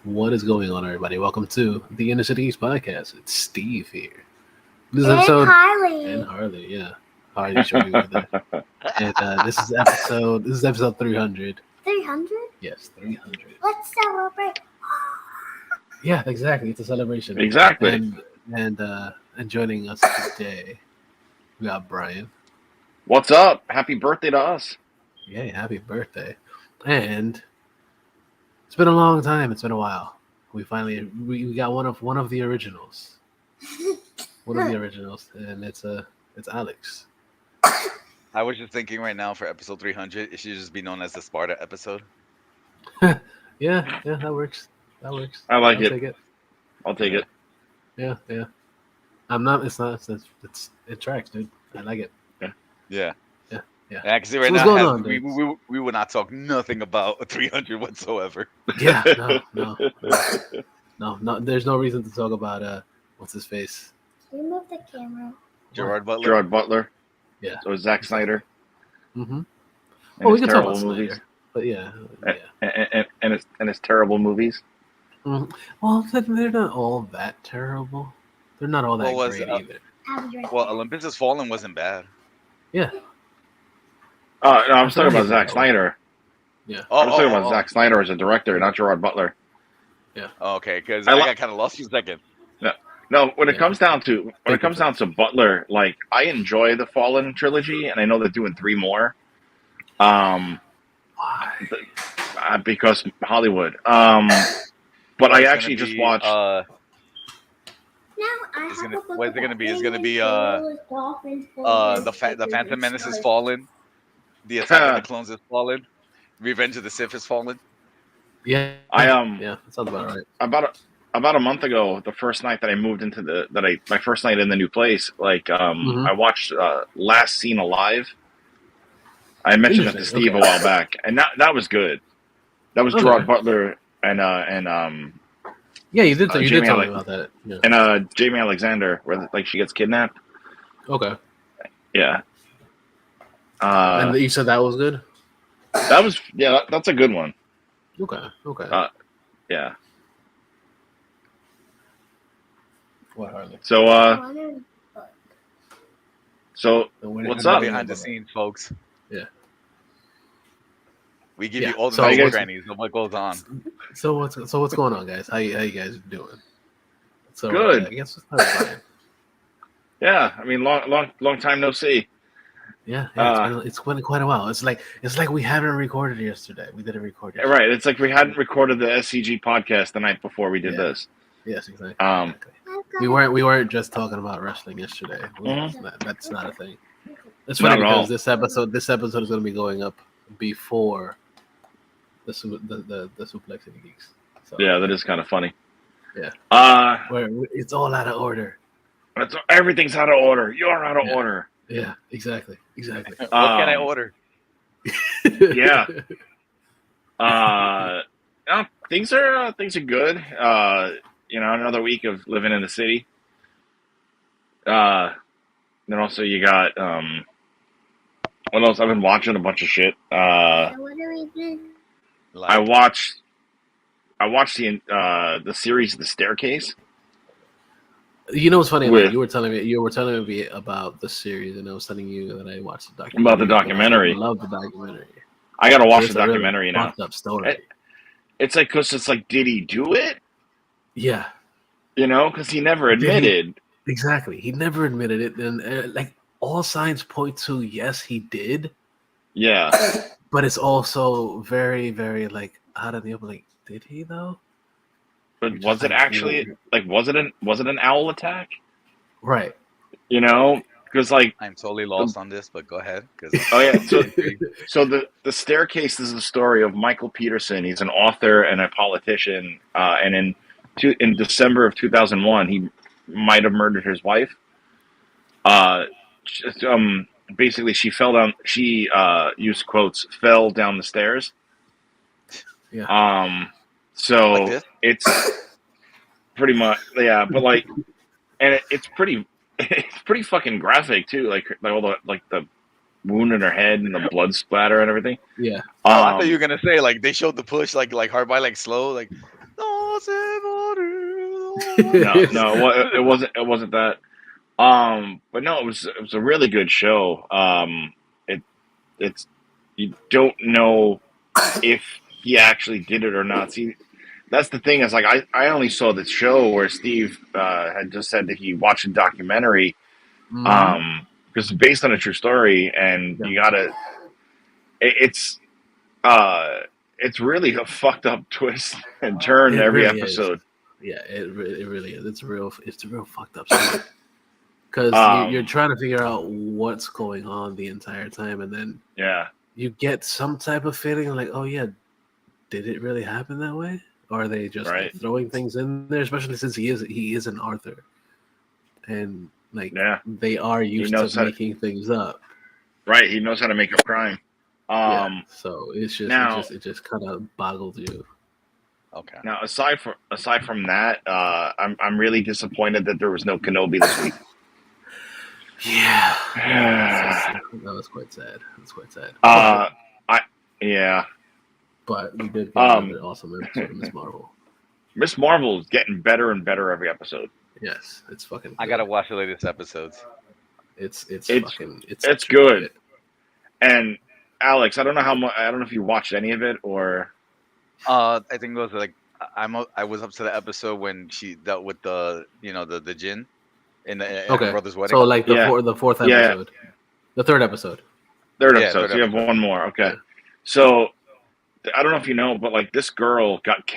What is going on, everybody? Welcome to the InnerCityGeeks podcast. It's Steve here. This And episode Harley. and Harley, yeah, Harley showed me over there. And this is episode 300. 300? Yes, 300. Let's celebrate. Yeah, exactly. It's a celebration. Exactly. And joining us today, we got Brian. What's up? Happy birthday to us. Yay! Happy birthday! And it's been a long time. It's been a while. We finally we got one of the originals. One of the originals, and it's Alex. I was just thinking right now for episode 300, it should just be known as the Sparta episode. Yeah, that works. That works. I like I'll it. Take it. I'll take it. Yeah. I'm not. It's not. It tracks, dude. I like it. Yeah. Yeah. Actually, right So what's now, going on, we would not talk nothing about 300 whatsoever. Yeah. No. There's no reason to talk about what's his face. Can you move the camera? Gerard Butler. Gerard Butler. Yeah. So Zack Snyder. Mm-hmm. And Well, we his can talk about terrible Snyder, movies. but yeah. And his terrible movies. Mhm. Well, they're not all that terrible. They're not all that What was, great either. I'll be right Well, back. Olympus Has Fallen wasn't bad. Yeah. No, I'm Sorry. talking about Zack Snyder. Yeah. I'm talking about Zack Snyder as a director, not Gerard Butler. Oh, okay, because I I lo- got kind of lost for a second. No, when it Yeah. comes down to Butler, like I enjoy the Fallen trilogy, and I know they're doing 3 more. Why? Because Hollywood. But I actually just watched. Now I It's have gonna- a book what is it gonna about be? It's gonna be, Indian dolphins, dolphins, the Phantom Menace is dolphins. fallen. The Attack of the Clones is fallen. Revenge of the Sith is fallen. Yeah. I Yeah, that sounds about right. about a month ago, the first night that I moved into my first night in the new place, like Mhm. I watched Last Seen Alive. I mentioned that to Interesting, Steve okay. a while back, and that was good. That was Okay. Gerard Butler and Yeah, you did. You Jamie did tell me Ale- about that. Yeah. and Jamie Alexander, where like she gets kidnapped. Okay. Yeah. And you said that was good. That's a good one. Okay. Yeah. What, Harley? So what's up? Behind the scenes, folks. Yeah. We give Yeah, you all the so nice what's- grannies of what goes on. So what's going on, guys? How you guys doing? So Good. I guess let's start with Brian. Yeah, I mean, long time no see. Yeah, it's been quite a while. It's like we haven't recorded yesterday. We didn't record yesterday. Right, it's like we hadn't recorded the SCG podcast the night before we did Yeah. this. Yes, exactly. Um, We weren't just talking about wrestling yesterday. Mhm. That's not a thing. It's Not funny at all. because this episode is going to be going up before the Suplex City Geeks. So, Yeah, that is kind of funny. Yeah. Where it's all out of order. everything's out of order. You're out of Yeah. order. Yeah, exactly. What can I order? Yeah. No, things are good. Another week of living in the city. Then also you got what else? I've been watching a bunch of shit. So what are we doing? I watched the series The Staircase. You know what's funny? With- You were telling me about the series, and I was telling you that I watched the documentary. About the documentary. I love the documentary. I gotta watch It's the a really documentary now. fucked up story. It's like, cause it's like, did he do it? Yeah, Because he never admitted. exactly. He never admitted it, and like all signs point to yes, he did. Yeah. But it's also very, very like out of the open. Like, did he though? But Which was is it like actually weird. like was it an owl attack? Right. Because like I'm totally lost on this, but go ahead. oh yeah, so the Staircase is the story of Michael Peterson. He's an author and a politician. And in December of 2001, he might have murdered his wife. Basically, she fell down. She used quotes, fell down the stairs. Yeah. So Like this? it's pretty much but like, and it's pretty fucking graphic too. Like all the wound in her head and the blood splatter and everything. Yeah. I thought you were gonna say like they showed the push like hard by like slow like no No, it wasn't that. But no, it was a really good show. It's you don't know if he actually did it or not. See, that's the thing is like I only saw this show where Steve had just said that he watched a documentary because it's based on a true story, and you gotta it's it's really a fucked up twist and turn every really episode. Yeah, it really is. It's a real fucked up story. Because you're trying to figure out what's going on the entire time, and then you get some type of feeling like, oh yeah, did it really happen that way? Or are they just like, throwing things in there? Especially since he is an Arthur, and like they are used to making things up. Right, he knows how to make up crime. So it's just it just kind of boggles you. Okay. Now, aside from that, I'm really disappointed that there was no Kenobi this week. Yeah, that was quite sad. But we did get another awesome episode of Miss Marvel. Miss Marvel is getting better and better every episode. Yes, it's fucking good. I gotta watch the latest episodes. It's good. And Alex, I don't know if you watched any of it or. I think it was like I was up to the episode when she dealt with the djinn in her brother's wedding. So like the fourth episode, the third episode. Third episode. So you have one more. Okay. Yeah. So I don't know if you know, but like this girl got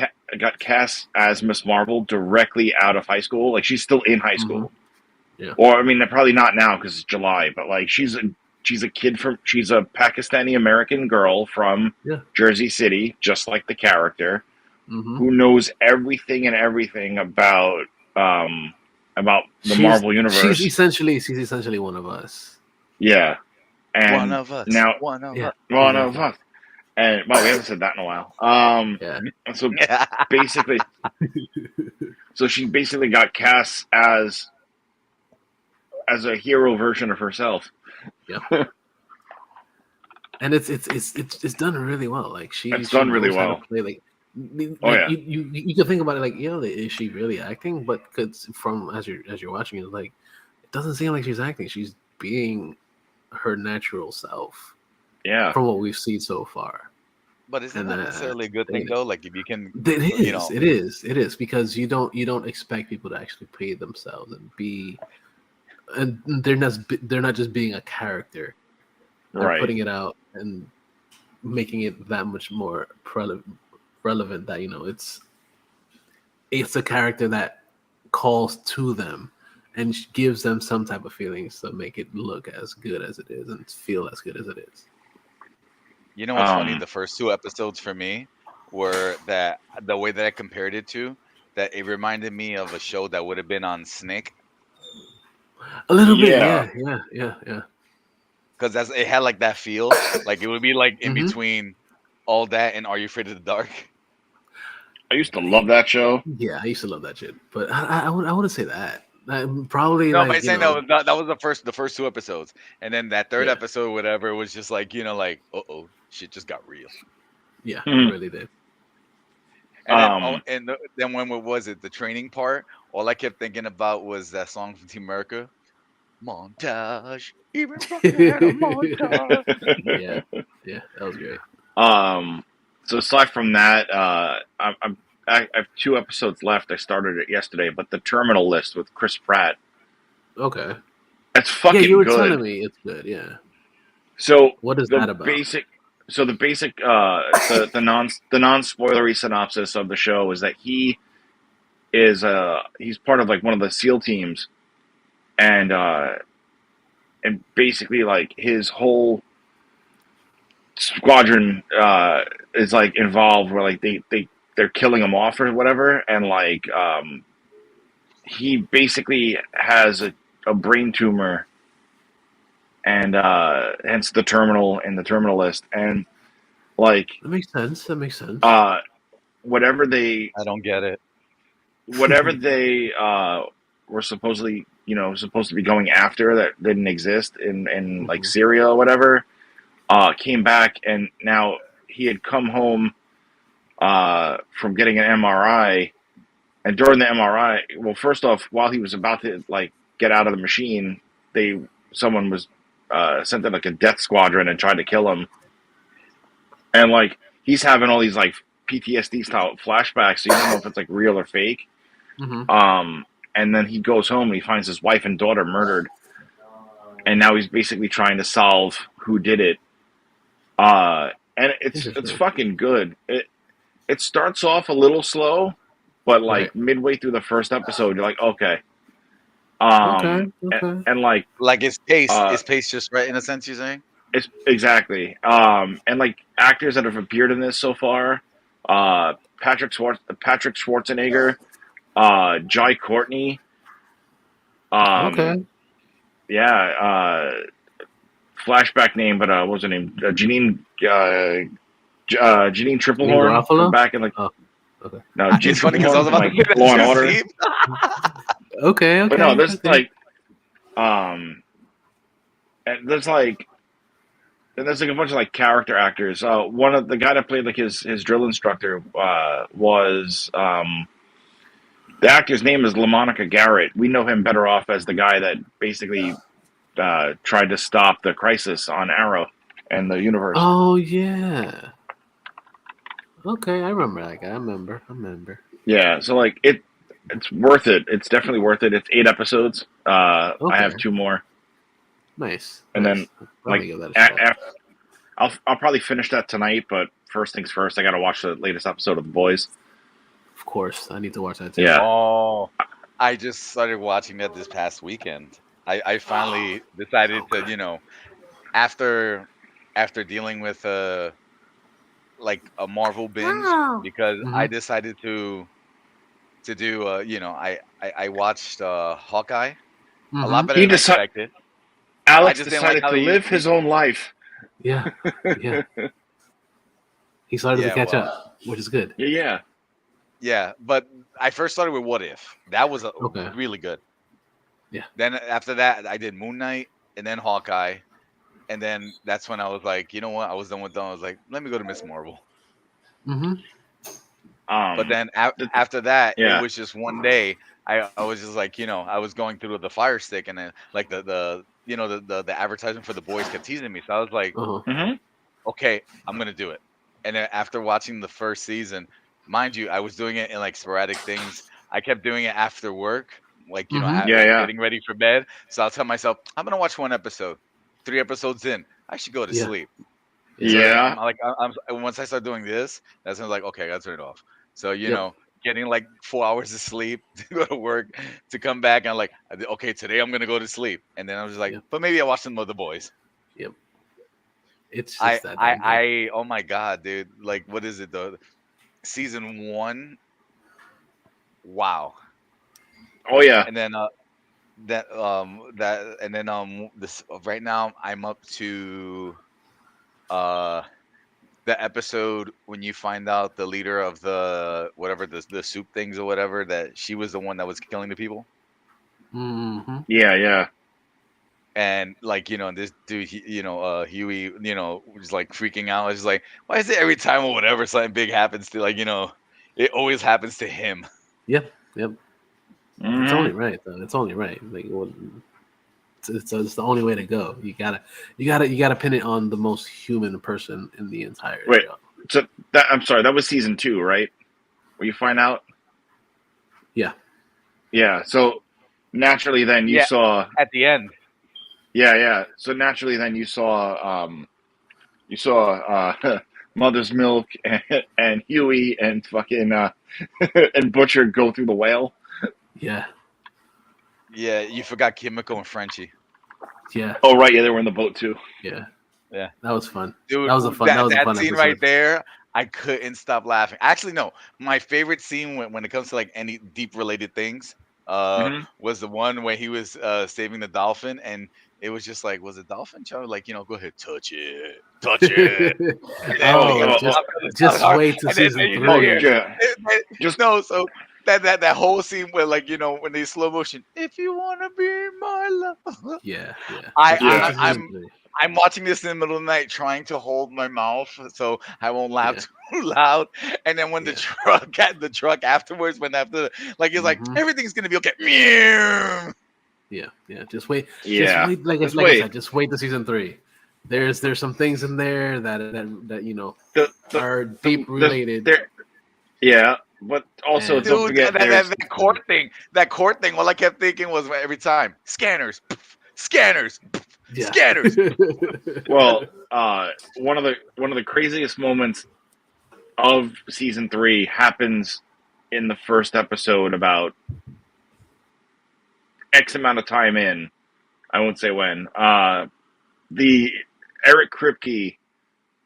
cast as Miss Marvel directly out of high school. Like she's still in high school. Yeah. Or I mean, they're probably not now because it's July. But like she's a Pakistani American girl from Jersey City, just like the character, who knows everything about the Marvel universe. She's essentially one of us. Yeah, and one of us. Now, one of us. And well, we haven't said that in a while. So basically, she basically got cast as a hero version of herself. Yeah. And it's done really well. Like it's done really well. Play, like, you can think about it like, is she really acting? But from as you're watching it, like it doesn't seem like she's acting. She's being her natural self. Yeah. From what we've seen so far. But isn't that necessarily a good thing though? Like if you can, it is because you don't expect people to actually play themselves and be. And they're not just being a character. They're putting it out and making it that much more relevant that it's a character that calls to them and gives them some type of feelings to make it look as good as it is and feel as good as it is. You know what's funny? The first two episodes for me were that the way that I compared it to, that it reminded me of a show that would have been on Snick. A little bit, yeah. Because it had like that feel, like it would be like in between all that and Are You Afraid of the Dark? I used to love that show. Yeah, I used to love that shit, but I wouldn't say that. Probably. No, like, but I'm saying that was the first two episodes, and then that third episode, whatever, was just like shit just got real. Yeah, it really did. And then when was it the training part? All I kept thinking about was that song from Team America, Montage. Even montage. Yeah, that was great. So aside from that, I have 2 episodes left. I started it yesterday, but the Terminal List with Chris Pratt. Okay. That's fucking good. Yeah, you were telling me it's good. Yeah. So what is that about? The non-spoilery synopsis of the show is that he's part of like one of the SEAL teams, and basically like his whole squadron is like involved where like they're killing him off or whatever, and like he basically has a brain tumor, and hence the terminal in the Terminal List, and like that makes sense. Whatever they, I don't get it. Whatever they were supposed to be going after that didn't exist in like Syria or whatever, came back, and now he had come home from getting an MRI, And during the MRI, well, first off, while he was about to like get out of the machine, someone was sent in like a death squadron and tried to kill him. And like he's having all these like PTSD style flashbacks, so you don't know if it's like real or fake. Mm-hmm. And then he goes home and he finds his wife and daughter murdered, and now he's basically trying to solve who did it. And it's fucking good. It starts off a little slow, but like midway through the first episode, you're like, okay. Okay. And like it's paced just right in a sense. You're saying it's exactly. And like actors that have appeared in this so far, Patrick Schwarzenegger, Jai Courtney. Okay. Yeah. Flashback name, but what was her name? Janine Triplehorn from back in like. Oh, okay. No, it's funny because I was about to like Law and Order. Okay. But no, there's like, and there's like a bunch of like character actors. One of the guy that played like his drill instructor was the actor's name is LaMonica Garrett. We know him better off as the guy that basically tried to stop the crisis on Arrow and the universe. Oh yeah. Okay, I remember that guy. I remember. Yeah, so like it's worth it. It's definitely worth it. It's 8 episodes. I have 2 more. Nice. And then like I'll probably finish that tonight. But first things first, I got to watch the latest episode of The Boys. Of course, I need to watch that too. Yeah. Oh, I just started watching that this past weekend. I finally decided to, after dealing with like a Marvel binge, because I decided to do I watched Hawkeye a lot better than I expected. Alex decided to live his own life. Yeah. He started to catch up, which is good. Yeah, but I first started with What If. That was really good. Yeah. Then after that, I did Moon Knight and then Hawkeye, and then that's when I was like, you know what? I was done with them. I was like, let me go to Miss Marvel. But then after that, it was just one day. I was just like, I was going through the Fire Stick, and then like the advertisement for The Boys kept teasing me. So I was like, okay, I'm gonna do it. And then after watching the first season, mind you, I was doing it in like sporadic things. I kept doing it after work, like getting ready for bed. So I'll tell myself, I'm gonna watch 1 episode. 3 episodes in, I should go to sleep. So I'm once I start doing this, that's when I'm like, okay, I gotta turn it off. So getting like 4 hours of sleep to go to work, to come back, and I'm like, okay, today I'm gonna go to sleep. And then I was just like, but maybe I'll watch some of The Boys. Yep. It's just oh my god, dude! Like, what is it though? Season 1. Wow. Oh yeah. And then this right now I'm up to the episode when you find out the leader of the whatever the soup things or whatever, that she was the one that was killing the people. Yeah. And like, this dude, Huey, was like freaking out. It's like, why is it every time or whatever something big happens to, like, it always happens to him? Yep. It's only right though. It's only right. Like, it's the only way to go. You gotta pin it on the most human person in the entire show. So I'm sorry, that was season 2, right? Where you find out. Yeah. So naturally, then you saw at the end. Yeah. So naturally, then you saw Mother's Milk and Huey and fucking and Butcher go through the whale. Yeah, you forgot Kimiko and Frenchie. Yeah. Oh right, yeah, they were in the boat too. Yeah. That was fun. Dude, that was a fun scene episode. right there. I couldn't stop laughing. Actually, no, my favorite scene when it comes to like any deep related things was the one where he was saving the dolphin, and it was just like, was a dolphin trying to go ahead, touch it. Just wait till season 3. So that whole scene where when they slow motion, if you wanna be my love. Yeah. I'm watching this in the middle of the night, trying to hold my mouth so I won't laugh too loud. And then when the truck afterwards, when after like it's like everything's gonna be okay. Meow. Yeah. Just wait. Yeah. Just wait. Like I said, just wait to season 3. There's some things in there that you know are deep related. Yeah, but also don't forget that court thing. That court thing. All I kept thinking was every time scanners. Scanners. Well, one of the craziest moments of season 3 happens in the first episode about X amount of time in. I won't say when. The Eric Kripke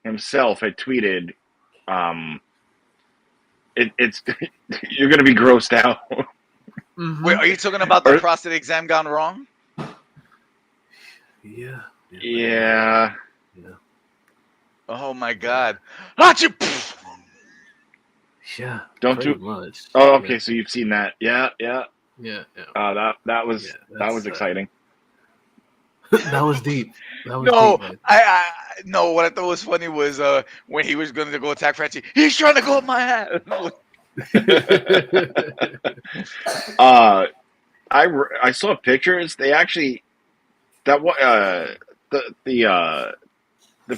himself had tweeted, it's you're gonna be grossed out. Wait, are you talking about the prostate exam gone wrong? Yeah. Oh my God! Achoo! Yeah. Don't do much. Oh, okay. So you've seen that? Yeah. That was exciting. That was deep. No, what I thought was funny was when he was going to go attack Frenchie. He's trying to go up my ass. I saw pictures. They actually the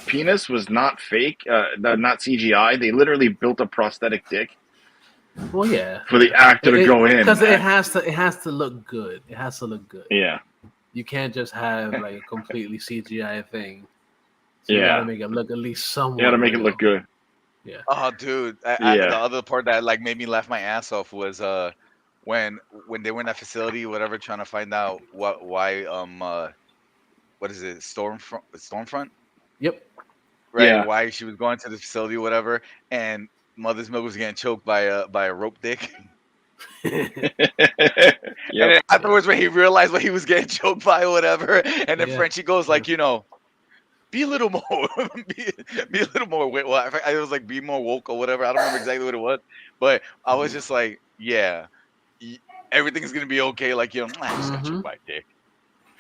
penis was not fake, not CGI. They literally built a prosthetic dick. Well, yeah, for the actor to go in because it has to look good. It has to look good. Yeah, you can't just have like a completely CGI thing. So you gotta make it look at least somewhat. You gotta make it look good. Yeah. Oh, dude. The other part that like made me laugh my ass off was when they were in that facility, whatever, trying to find out why what is it, Stormfront? Yep. Right. Yeah. Why she was going to the facility, whatever, and Mother's Milk was getting choked by a rope dick. Yep. And then afterwards, when he realized what he was getting choked by, or whatever, and then Frenchie goes like, be a little more, be a little more. Well, I was like, be more woke or whatever. I don't remember exactly what it was, but I was just like, everything's gonna be okay. Like, I just got choked by a dick.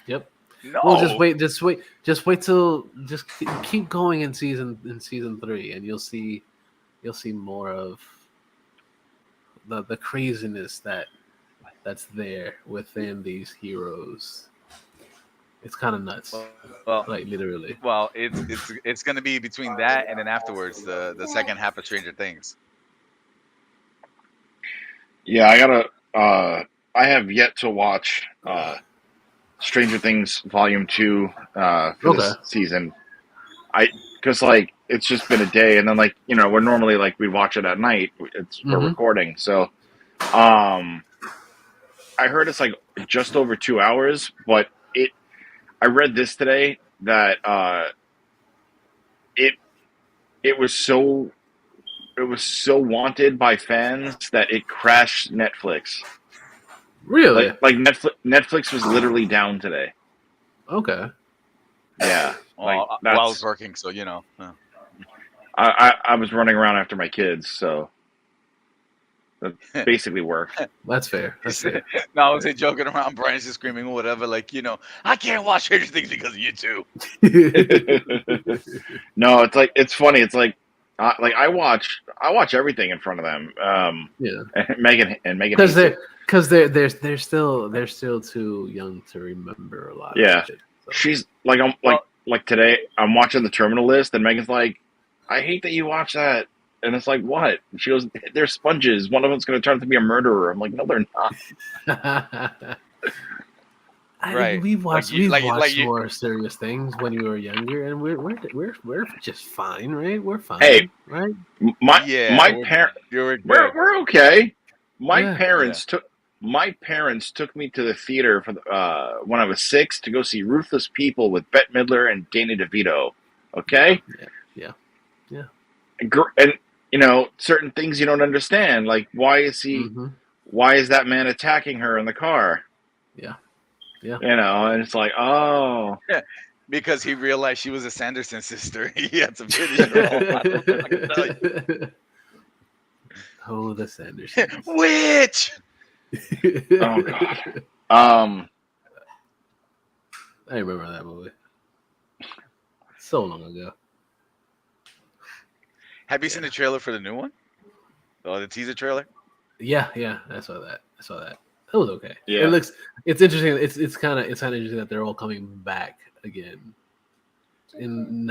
Yep. No. Well, just wait till keep going in season 3, and you'll see more of the craziness that's there within these heroes. It's kind of nuts. Well, like literally. Well, it's gonna be between that and then afterwards the second half of Stranger Things. Yeah, I have yet to watch Stranger Things Volume 2 for this season. Because like it's just been a day, and then like we're normally like we watch it at night. We're recording, so I heard it's like just over 2 hours, but I read this today that it was so wanted by fans that it crashed Netflix. Really? Like Netflix was literally down today. Okay. Yeah. Well, I was working, so I was running around after my kids, so that basically work. That's fair. No, I was joking around. Brian's just screaming or whatever, like I can't watch Stranger Things because of you two. No, it's funny. It's like I watch everything in front of them. And Megan because they're still too young to remember a lot. Yeah, of it, so. She's like like today I'm watching The Terminal List, and Megan's like, I hate that you watch that. And it's like, what? She goes, they're sponges. One of them's going to turn out to be a murderer. I'm like, no, they're not. We've watched more serious things when we were younger, and we're just fine, right? We're fine. Hey, right? My parents, we're okay. My parents took me to the theater for when I was 6 to go see Ruthless People with Bette Midler and Danny DeVito. Okay. Yeah. And certain things you don't understand, like why is that man attacking her in the car? Yeah. And it's like, oh, yeah, because he realized she was a Sanderson sister. He had to finish her off. Oh, the Sanderson witch. Oh God. I remember that movie. so long ago. Have you seen the trailer for the new one? Oh, the teaser trailer? Yeah, I saw that. It was okay. Yeah. It's interesting. It's kind of interesting that they're all coming back again in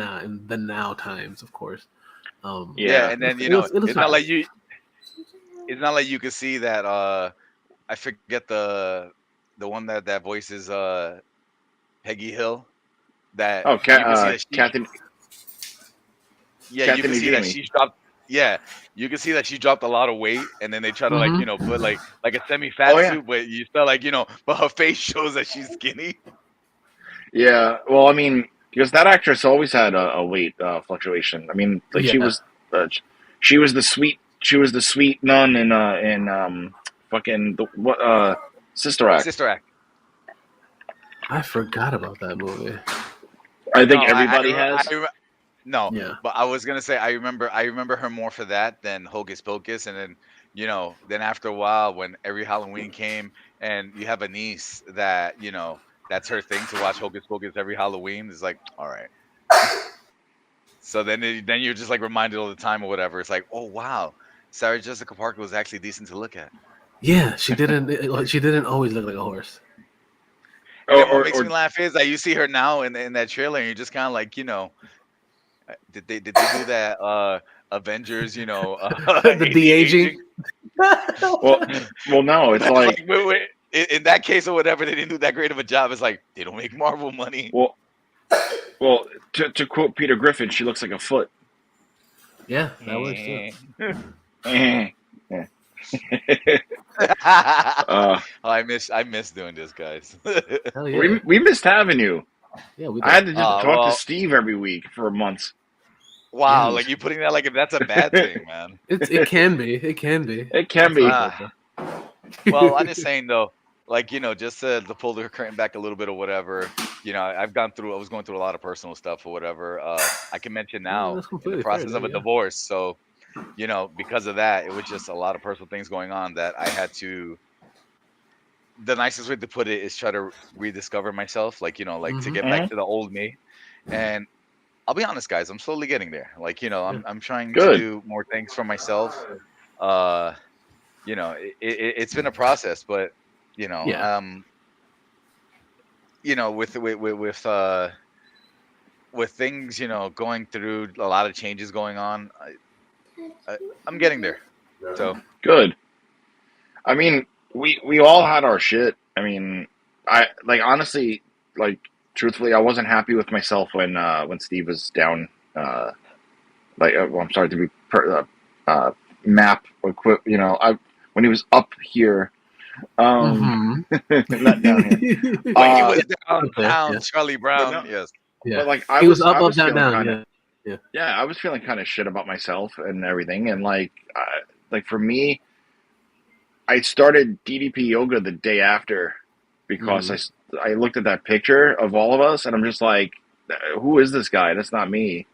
the now times, of course. Yeah, and then it's not like you. It's not like you could see that. I forget the one that voices Peggy Hill. That you can see that Kathy. Yeah, you can see that she's dropped. Yeah, you can see that she dropped a lot of weight, and then they try to put like a semi-fat suit, but you feel like but her face shows that she's skinny. Yeah, well, I mean, because that actress always had a weight fluctuation. I mean, like she was the sweet nun in fucking Sister Act. Sister Act. I forgot about that movie. I think everybody has. But I was gonna say I remember her more for that than Hocus Pocus, and then then after a while when every Halloween came and you have a niece that that's her thing to watch Hocus Pocus every Halloween, it's like, all right. So then you're just like reminded all the time or whatever. It's like, oh wow, Sarah Jessica Parker was actually decent to look at. Yeah, she didn't always look like a horse. And then what makes me laugh is that you see her now in that trailer, and you're just kind of like, did they do that Avengers, the de-aging? well, no, it's like in that case or whatever, they didn't do that great of a job. It's like they don't make Marvel money. Well, to quote Peter Griffin, she looks like a foot. Yeah, that works too. I miss doing this, guys. Hell yeah. We missed having you. Yeah, we I had to talk to Steve every week for months. Wow, like you putting that like if that's a bad thing, man. It can be. It can be. It can be. Well, I'm just saying though, like just to pull the curtain back a little bit or whatever. I was going through a lot of personal stuff or whatever. I can mention now in the process of a divorce. So, because of that, it was just a lot of personal things going on that I had to. The nicest way to put it is try to rediscover myself, like to get back to the old me. And I'll be honest, guys, I'm slowly getting there. Like I'm trying to do more things for myself. It's been a process, but with things going through a lot of changes going on, I'm getting there. So good. I mean, we all had our shit. I mean, I honestly, truthfully, I wasn't happy with myself when Steve was down. I'm sorry to be map equip. When he was up here. Not down here. When he was down, Charlie Brown. Yes. Yeah. But he was up, down, down. Yeah, I was feeling kind of shit about myself and everything, and for me, I started DDP yoga the day after because I looked at that picture of all of us, and I'm just like, who is this guy? That's not me.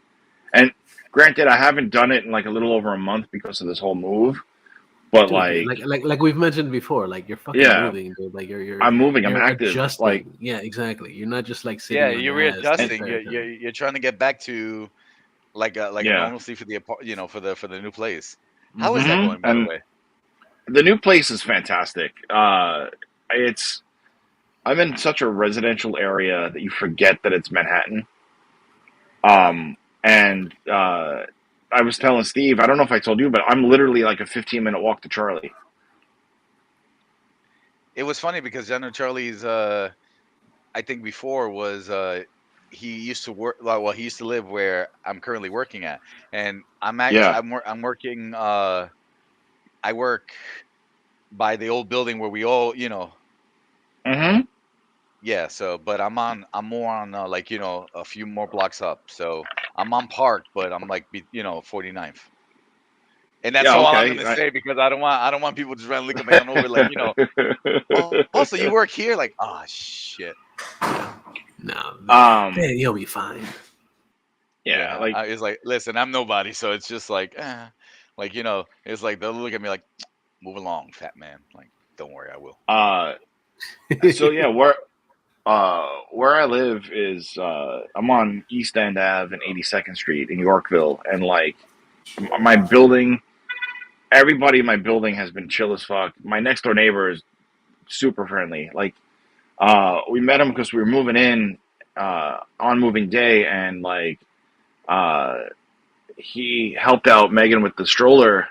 And granted, I haven't done it in a little over a month because of this whole move. But dude, like we've mentioned before, you're fucking moving, dude. You're I'm moving. I'm active. Adjusting. Yeah, exactly. You're not just sitting. Yeah, you're readjusting. You're trying to get back to a normalcy for the for the new place. How is that going, by the way? The new place is fantastic. I'm in such a residential area that you forget that it's Manhattan. I was telling Steve, I don't know if I told you, but I'm literally a 15-minute walk to Charlie. It was funny because I know Charlie's, I think before was, he used to work, he used to live where I'm currently working at. And I'm actually, I'm working, I work by the old building where we all, Yeah, but I'm more on a few more blocks up. So I'm on Park, but I'm 49th. And that's all I'm gonna say because I don't want people just randomly coming on over also you work here, oh shit. No. Hey, you'll be fine. Yeah, it's listen, I'm nobody, so it's just it's they'll look at me move along, fat man. Don't worry, I will. So yeah, where I live is I'm on East End Ave and 82nd Street in Yorkville, and like my building, everybody in my building has been chill as fuck. My next door neighbor is super friendly. Like, we met him because we were moving in on moving day, and like he helped out Megan with the stroller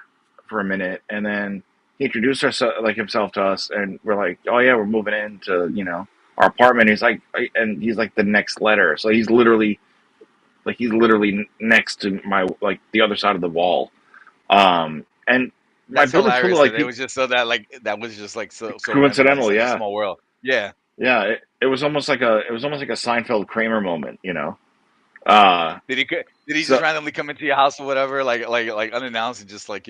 for a minute, and then he introduced himself to us, and we're like, oh yeah, we're moving into our apartment. He's like, and he's like the next letter, so he's literally next to my, like, the other side of the wall. And my That's building's full of hilarious. like It was just so that like that was just like so coincidental, random, yeah. a small world. Yeah. Yeah, it was almost like a Seinfeld Kramer moment, Did he So just randomly come into your house or whatever, like unannounced, and just like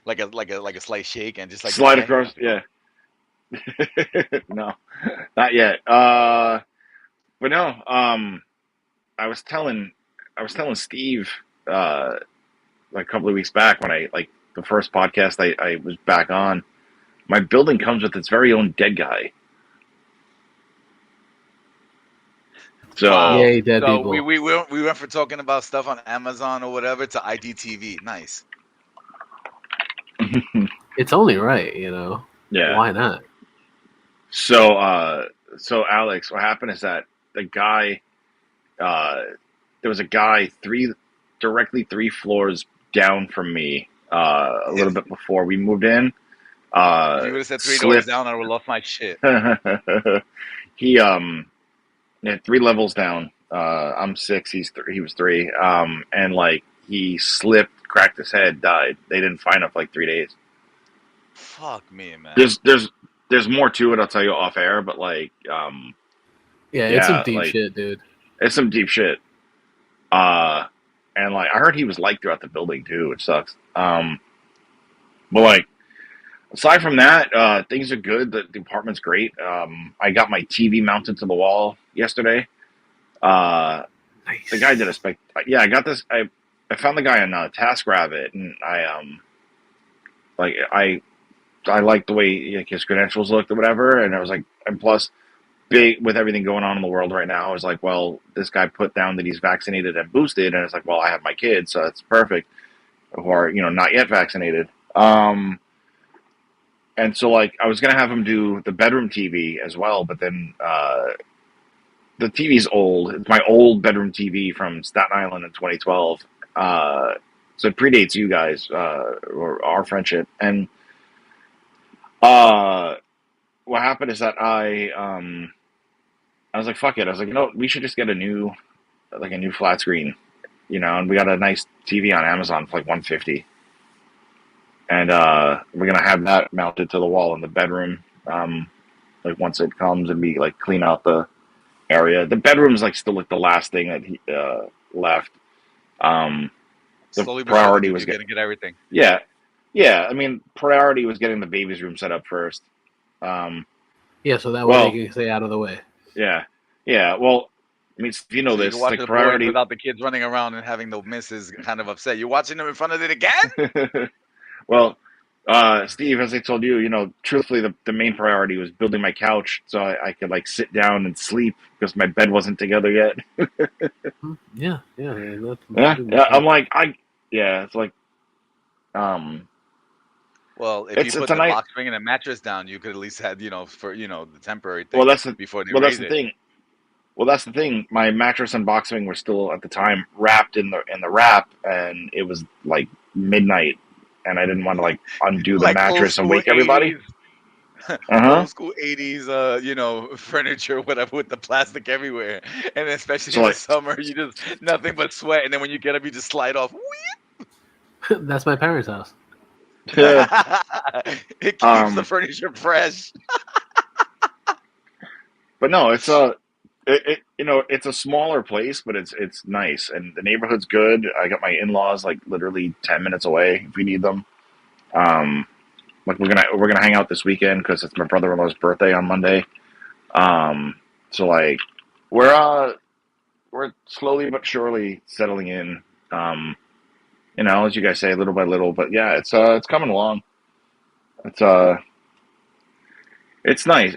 like a slight shake and just like slide hey? across, yeah. No, not yet. But no, I was telling Steve like a couple of weeks back when I, like, the first podcast I was back on, my building comes with its very own dead guy. So Wow. Yay, dead So people. we went from talking about stuff on Amazon or whatever to IDTV. Nice. It's only right, you know. yeah. Why not? So Alex, what happened is that the guy, there was a guy directly 3 floors down from me, a little bit before we moved in. If you would have said 3 doors down, I would have lost my shit. He had 3 levels down. I'm 6, he was 3. And like he slipped, cracked his head, died. They didn't find him for like 3 days. Fuck me, man. There's more to it, I'll tell you off air, but like it's some deep shit, dude. It's some deep shit. And like I heard he was liked throughout the building too, which sucks. But like aside from that, things are good. The apartment's great. I got my TV mounted to the wall yesterday. Nice. The guy did I got this. I found the guy on TaskRabbit, and I liked the way, like, his credentials looked or whatever, and I was like, and plus, big with everything going on in the world right now, I was like, well, this guy put down that he's vaccinated and boosted, and it's like, well, I have my kids, so it's perfect, who are not yet vaccinated. And so like I was gonna have him do the bedroom TV as well, but then the TV's old. It's my old bedroom TV from Staten Island in 2012. So it predates you guys or our friendship. And what happened is that I was like, fuck it. I was like, we should just get a new flat screen, and we got a nice TV on Amazon for like $150. And we're gonna have that mounted to the wall in the bedroom. Like once it comes, and we like clean out the area. The bedroom's like still like the last thing that he left. The Slowly priority was getting get everything. Yeah. I mean, priority was getting the baby's room set up first. So that way they can stay out of the way. Yeah. Well, I mean, if you know this, watch the priority without the kids running around and having the missus kind of upset. You're watching them in front of it again. Well, Steve, as I told you, truthfully, the main priority was building my couch so I could like sit down and sleep because my bed wasn't together yet. Yeah. I'm like, it's like, well, if you put the box spring and a mattress down, you could at least have, for the temporary thing. Well, that's the thing. Well, that's the thing. My mattress and box spring were still at the time wrapped in the wrap, and it was like midnight, and I didn't want to like undo the mattress and wake everybody. Old school 80s, furniture, whatever, with the plastic everywhere, and especially in the summer, you just nothing but sweat, and then when you get up, you just slide off. That's my parents' house. It keeps the furniture fresh. But no, it's it's a smaller place, but it's nice, and the neighborhood's good. I got my in-laws like literally 10 minutes away if we need them. Like we're gonna hang out this weekend because it's my brother-in-law's birthday on Monday. So like we're slowly but surely settling in. As you guys say, little by little. But yeah, it's coming along. It's nice.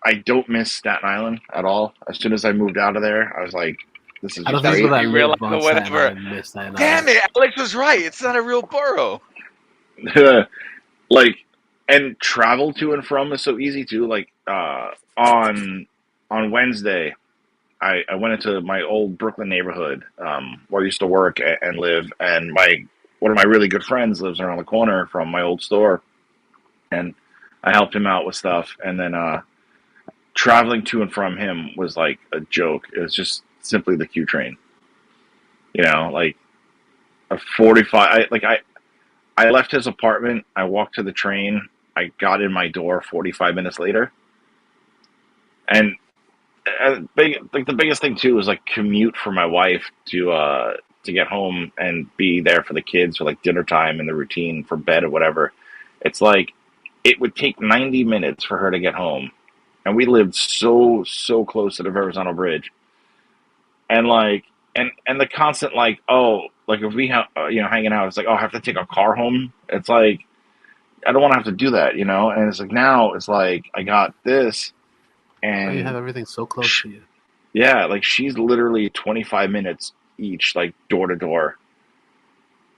I don't miss Staten Island at all. As soon as I moved out of there, I was like, "This is I don't just think great." people that live on Staten Island miss Staten Damn Island. it, Alex was right. It's not a real borough. Like, and travel to and from is so easy too. Like, on Wednesday, I went into my old Brooklyn neighborhood, where I used to work and live, and one of my really good friends lives around the corner from my old store, and I helped him out with stuff, and then traveling to and from him was like a joke. It was just simply the Q train, like a 45. I left his apartment. I walked to the train. I got in my door 45 minutes later, and the biggest thing too is like commute for my wife to get home and be there for the kids for like dinner time and the routine for bed or whatever. It's like it would take 90 minutes for her to get home, and we lived so close to the Verrazano Bridge, and like and the constant like, oh, like if we have hanging out, it's like, oh, I have to take a car home. It's like I don't want to have to do that, and it's like now it's like I got this. And you have everything so close to you. Yeah, like she's literally 25 minutes each, like door to door.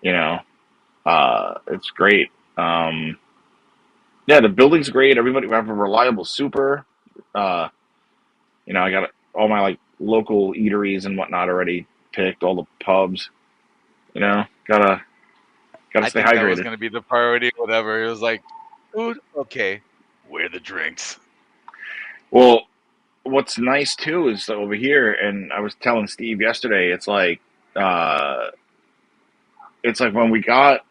It's great. Yeah, the building's great. Everybody, we have a reliable super. I got all my like local eateries and whatnot already picked. All the pubs. Gotta stay hydrated. That was gonna be the priority. Whatever. It was like, food, okay. Where are the drinks? Well, what's nice too is over here, and I was telling Steve yesterday, it's like when we got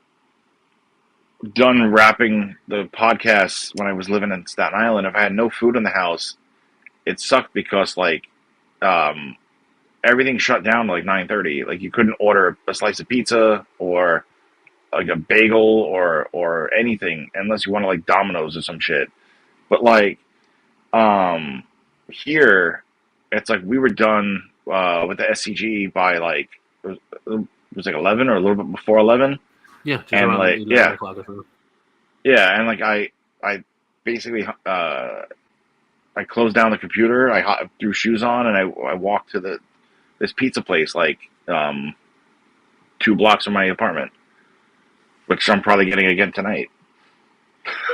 done wrapping the podcast when I was living in Staten Island, if I had no food in the house, it sucked because like everything shut down like 9:30. Like you couldn't order a slice of pizza or like a bagel or anything unless you wanted like Domino's or some shit. But like here, it's like we were done with the SCG by like it was like 11 or a little bit before 11. Yeah, just and around like 11 o'clock or so. Yeah, and like I basically I closed down the computer, I threw shoes on, and I walked to this pizza place like 2 blocks from my apartment, which I'm probably getting again tonight.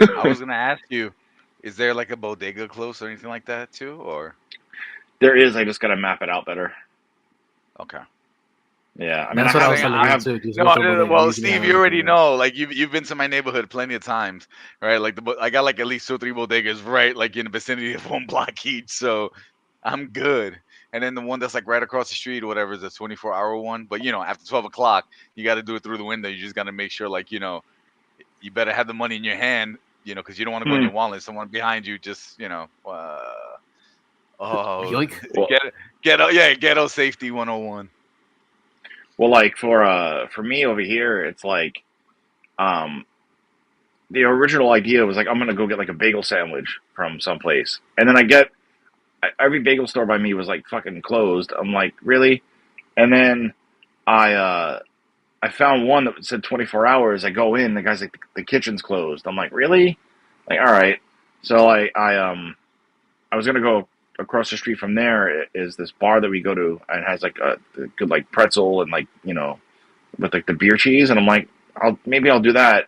I was gonna ask you, is there like a bodega close or anything like that too, or? There is. I just gotta map it out better. Okay. Yeah, I mean, that's what I was telling you too. Well, Steve, you already know. Like you've been to my neighborhood plenty of times, right? Like I got like at least 2 or 3 bodegas right, like in the vicinity of 1 block each, so I'm good. And then the one that's like right across the street or whatever is a 24-hour one. But after 12 o'clock, you got to do it through the window. You just got to make sure, like you better have the money in your hand, because you don't want to go in your wallet. Someone behind you just ghetto safety 101. Well, like for me over here, it's like, the original idea was like I'm gonna go get like a bagel sandwich from someplace, and then every bagel store by me was like fucking closed. I'm like, really? And then I found one that said 24 hours. I go in, the guy's like, the kitchen's closed. I'm like, really? Like, all right. So I was gonna go across the street from there is this bar that we go to, and it has like a good like pretzel and like with like the beer cheese, and I'm like, maybe I'll do that.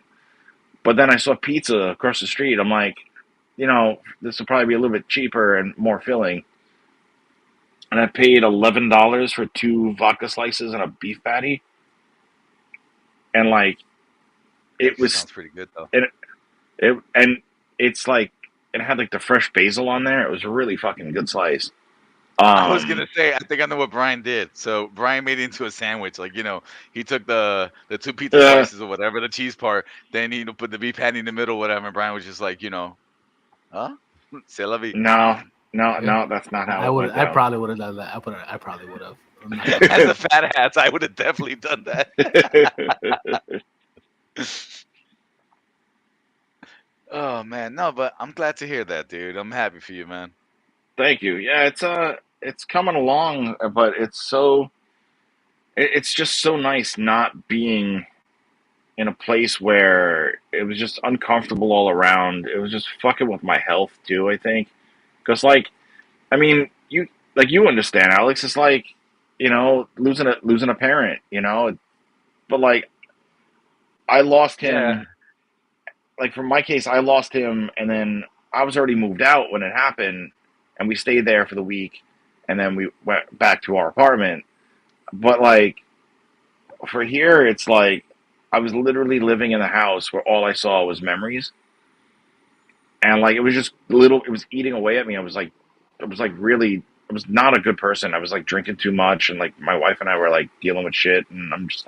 But then I saw pizza across the street. I'm like, this will probably be a little bit cheaper and more filling. And I paid $11 for 2 vodka slices and a beef patty. And like, it was sounds pretty good though. And it's like it had like the fresh basil on there. It was a really fucking good slice. I was gonna say, I think I know what Brian did. So Brian made it into a sandwich. Like he took the 2 pizza slices or whatever, the cheese part. Then he put the beef patty in the middle, whatever. And Brian was just like, huh? C'est la vie. No, that's not how it went down. I probably would have done that. I probably would have. As a fat ass, I would have definitely done that. Oh man, no, but I'm glad to hear that, dude. I'm happy for you, man. Thank you. Yeah, it's coming along, but it's just so nice not being in a place where it was just uncomfortable all around. It was just fucking with my health too, I think. Because I mean, you understand, Alex. It's like, losing a parent. But I lost Yeah. him. Like for my case, I lost him, and then I was already moved out when it happened, and we stayed there for the week, and then we went back to our apartment. But for here, it's like I was literally living in a house where all I saw was memories, and it was just little. It was eating away at me. Really. I was not a good person. I was drinking too much, and my wife and I were dealing with shit, and I'm just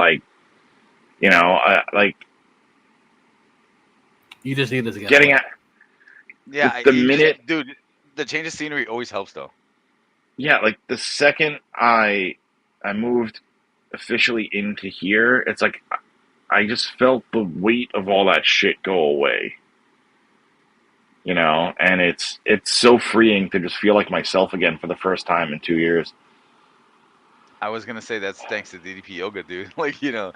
you just need to get getting away. at. Yeah, the minute, dude, the change of scenery always helps though. Yeah, the second I moved officially into here, it's I just felt the weight of all that shit go away. And it's so freeing to just feel like myself again for the first time in 2 years. I was gonna say that's thanks to DDP yoga, dude. Well, all that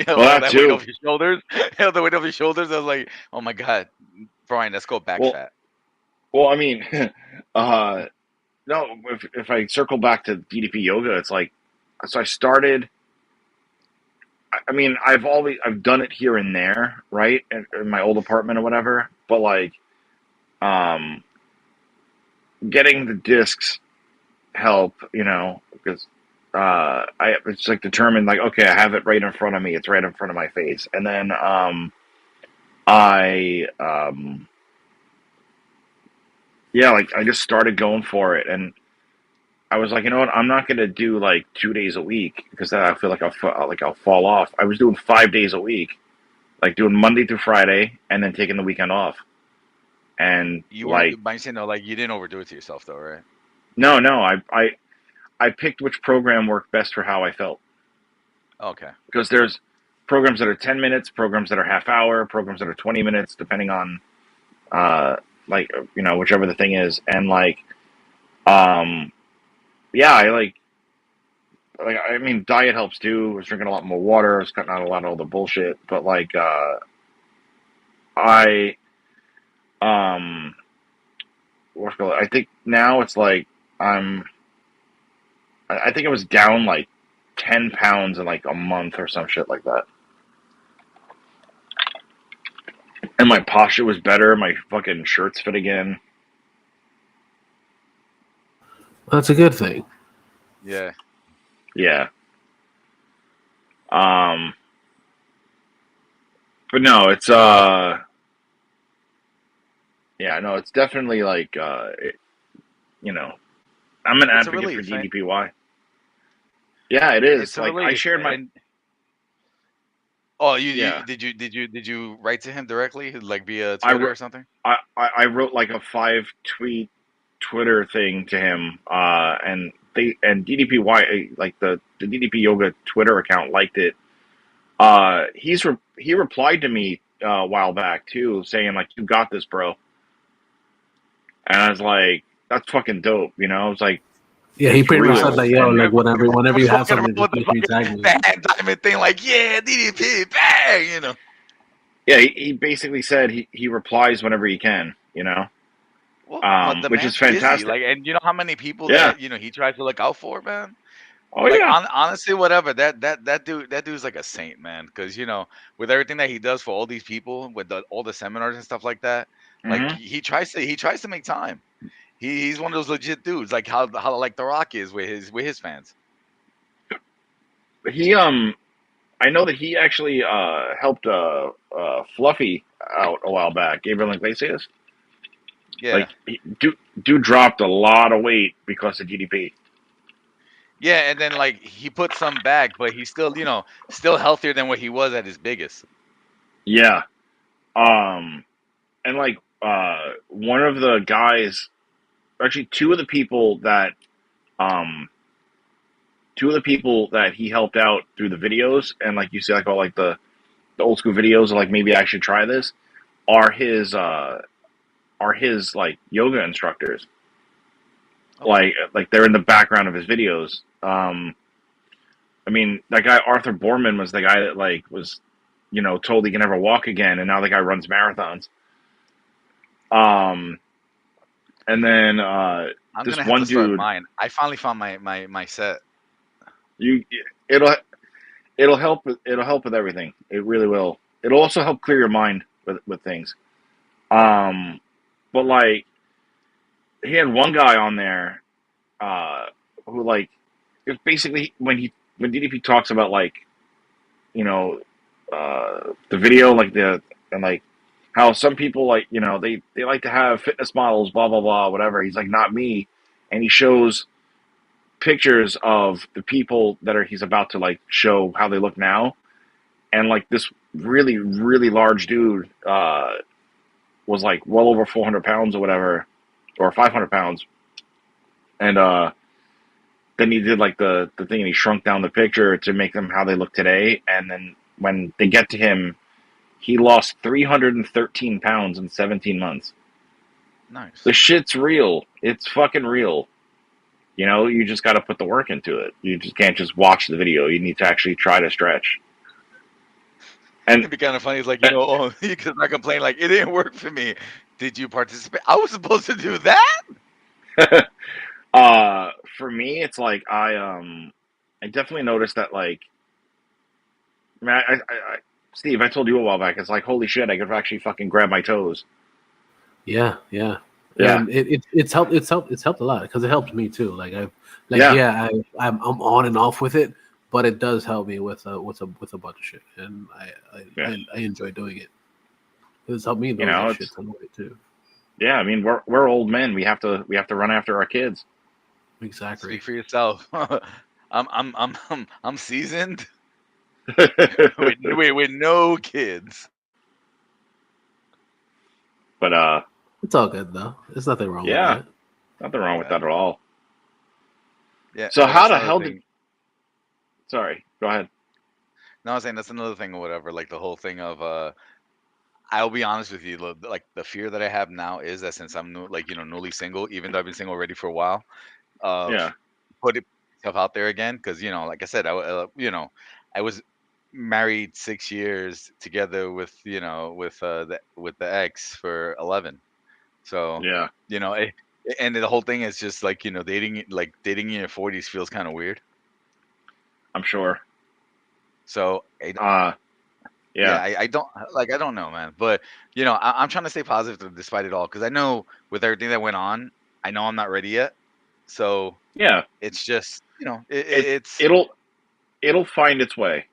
that weight too. off your shoulders, the weight off your shoulders. I was like, oh my god, Brian, let's go back fat. Well, I mean, no. If I circle back to DDP yoga, it's so I started. I mean, I've done it here and there, right, in my old apartment or whatever. But getting the discs help, because it's determined okay, I have it right in front of me. It's right in front of my face, and then I I just started going for it, and I was you know what, I'm not gonna do 2 days a week because then I feel I'll fall off. I was doing 5 days a week, doing Monday through Friday, and then taking the weekend off. And you weren't, by saying no, you didn't overdo it to yourself though, right? No, I picked which program worked best for how I felt. Okay. Because there's programs that are 10 minutes, programs that are half hour, programs that are 20 minutes, depending on, whichever the thing is. And I mean, diet helps too. I was drinking a lot more water. I was cutting out a lot of all the bullshit. But I think now it's I think I was down 10 pounds in a month or some shit like that. And my posture was better. My fucking shirts fit again. That's a good thing. Yeah. Yeah. But no, it's yeah, no, it's definitely I'm an advocate for DDPY. Yeah, it is. I shared my. Oh, did you write to him directly, via Twitter or something? I wrote a 5-tweet Twitter thing to him, and DDPY, the DDP Yoga Twitter account liked it. He replied to me a while back too, saying you got this, bro. And I was like, that's fucking dope, I was like, yeah, he pretty much said whenever you have something, just make sure you tag me. That diamond thing, yeah, DDP, bang, Yeah, he basically said he replies whenever he can, Well, which is fantastic. Busy. And you know how many people that he tries to look out for, man. Oh yeah. Honestly, whatever. That dude's like a saint, man. Because with everything that he does for all these people, with all the seminars and stuff like that, he tries to make time. He's one of those legit dudes, how The Rock is with his fans. He I know that he actually helped Fluffy out a while back, Gabriel Iglesias. Yeah. Dude dropped a lot of weight because of GDP. Yeah, and then he put some back, but he's still still healthier than what he was at his biggest. Yeah. And one of the guys, actually two of the people that he helped out through the videos, and you see all the old school videos of maybe I should try this, are his yoga instructors. Okay. They're in the background of his videos. I mean, that guy Arthur Borman was the guy that was told he can never walk again, and now the guy runs marathons. And then I'm this gonna have one to start dude, mine. I finally found my set. it'll help with everything. It really will. It'll also help clear your mind with things. But like he had one guy on there who like it's basically when DDP talks about like the video and like how some people like they like to have fitness models blah blah blah whatever. He's like not me, and he shows pictures of the people that he's about to like show how they look now, and like this really really large dude was like well over 400 pounds or whatever, or 500 pounds, and then he did like the thing and he shrunk down the picture to make them how they look today, and then when they get to him, he lost 313 pounds in 17 months. Nice. The shit's real. It's fucking real. You just got to put the work into it. You just can't just watch the video. You need to actually try to stretch. And it'd be kind of funny. It's like, you could not complain like it didn't work for me. Did you participate? I was supposed to do that. For me, it's like I definitely noticed that like, Steve, I told you a while back. It's like holy shit, I could actually fucking grab my toes. Yeah. And it's helped a lot because it helped me too. I'm on and off with it, but it does help me with a bunch of shit, and I enjoy doing it. It's helped me know shit some way too. Yeah, I mean we're old men. We have to run after our kids. Exactly. Speak for yourself. I'm seasoned with no kids. But it's all good though. There's nothing wrong with that. Nothing wrong with that at all. Yeah. So how the hell did? Sorry, go ahead. No, I was saying that's another thing or whatever. Like the whole thing of I'll be honest with you. Like the fear that I have now is that since I'm newly single, even though I've been single already for a while, put myself out there again because like I said, I was married 6 years together with the ex for 11. So and the whole thing is just like dating in your 40s feels kind of weird. I'm sure. So I don't know, man. But I'm trying to stay positive despite it all because I know with everything that went on, I know I'm not ready yet. So it's just it'll find its way.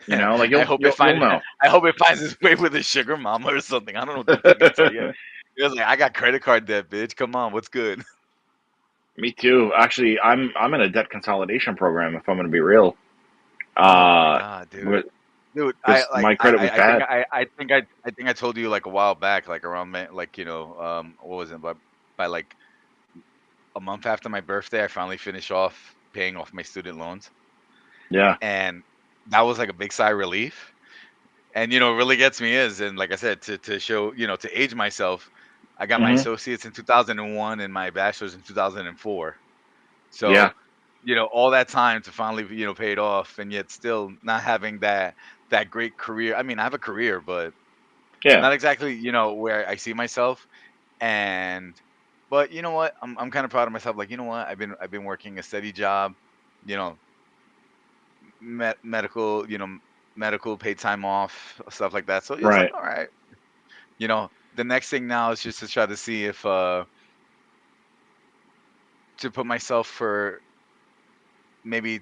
Like I hope it finds its way with a sugar mama or something. I don't know what the fuck to tell you. It was like I got credit card debt, bitch. Come on, what's good? Me too. Actually, I'm in a debt consolidation program. If I'm going to be real. Oh my God, dude. My credit was bad. I think I told you like a while back, like around what was it? By like a month after my birthday, I finally finished off paying off my student loans. Yeah. And that was like a big sigh of relief. And what really gets me is, and like I said, to show to age myself, I got my associates in 2001 and my bachelor's in 2004. So all that time to finally pay it off, and yet still not having that great career. I mean, I have a career, but not exactly where I see myself. But you know what? I'm kind of proud of myself. Like, what? I've been working a steady job, medical, medical paid time off, stuff like that. So it's like, all right. The next thing now is just to try to see if to put myself for maybe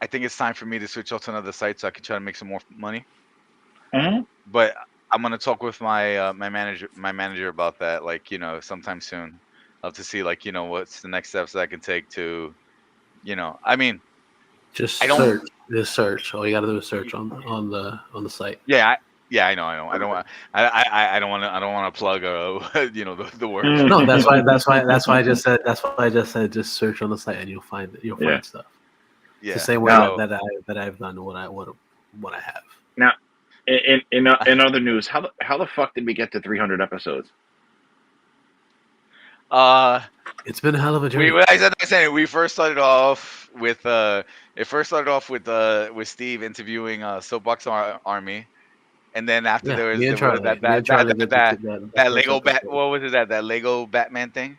I think it's time for me to switch out to another site so I can try to make some more money. But I'm gonna talk with my my manager about that, like sometime soon. I'll have to see like what's the next steps that I can take to, I mean, just search. All you gotta do is search on the site. Yeah, I know. I don't want. I don't want to plug the work. No, that's why I just said. That's why I just said. Just search on the site and you'll find stuff. Yeah. It's the same way that I've done what I have. Now, in other news, how the fuck did we get to 300 episodes? It's been a hell of a journey. I said we first started off with with Steve interviewing Soapbox Army. And then after there was me and Charlie. that Lego what was it that Lego Batman thing?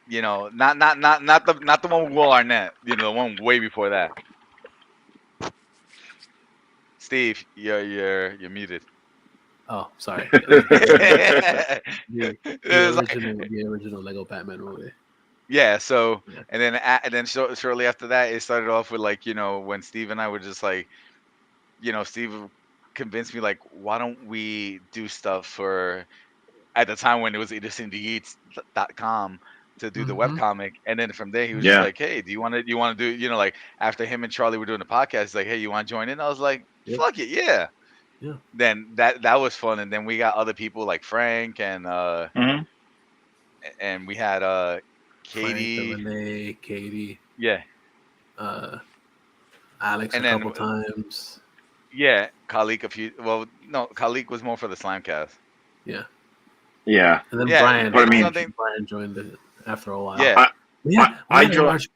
You know, not the one with Will Arnett. You know, the one way before that. Steve, you're muted. Oh, sorry. the original Lego Batman movie. Yeah. So and then shortly after that, it started off with like, you know, when Steve and I were just like, you know, Steve convinced me like, why don't we do stuff for, at the time when it was InnerCityGeeks.com to do the webcomic, and then from there he was just like, hey, do you want to do, you know, like after him and Charlie were doing the podcast, he's like, hey, you want to join in? I was like, fuck it, yeah. Then that was fun, and then we got other people like Frank and and we had Katie, Frank, Renee, Katie, Alex and a then, couple times. Yeah, Khalik a few. Well, no, Khalik was more for the Slamcast. Yeah. And then Brian. But I mean, Brian joined it after a while. I joined.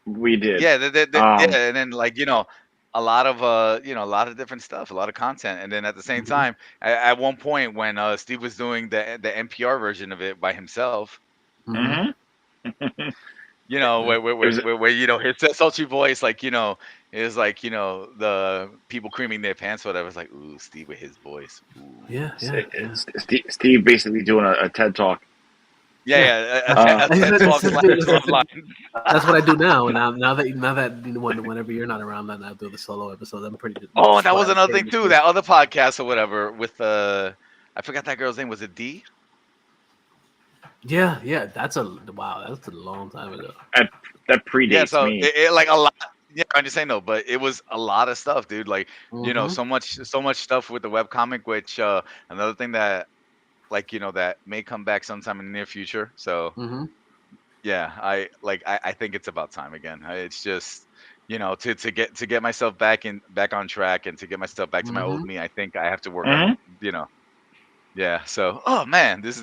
We did. Yeah, and then like, you know, a lot of you know, a lot of different stuff, a lot of content, and then at the same time, at one point when Steve was doing the NPR version of it by himself. You know, where you know, his sultry voice, like, you know, it was like, you know, the people creaming their pants or whatever. It's like, ooh, Steve with his voice. Ooh. Steve basically doing a TED Talk. A TED Talk. That's what I do now. And now that whenever you're not around, then I do the solo episodes. I'm pretty good. Oh, that was another thing too. That other podcast or whatever with I forgot that girl's name. Was it D? Yeah, that's a long time ago. That predates me. It like a lot. Yeah, I'm just saying but it was a lot of stuff, dude. Like, you know, so much stuff with the webcomic, which another thing that, like, you know, that may come back sometime in the near future. So yeah, I think it's about time again. It's just, you know, to get myself back on track and to get myself back to my old me. I think I have to work on, you know. Yeah. So, oh man, this.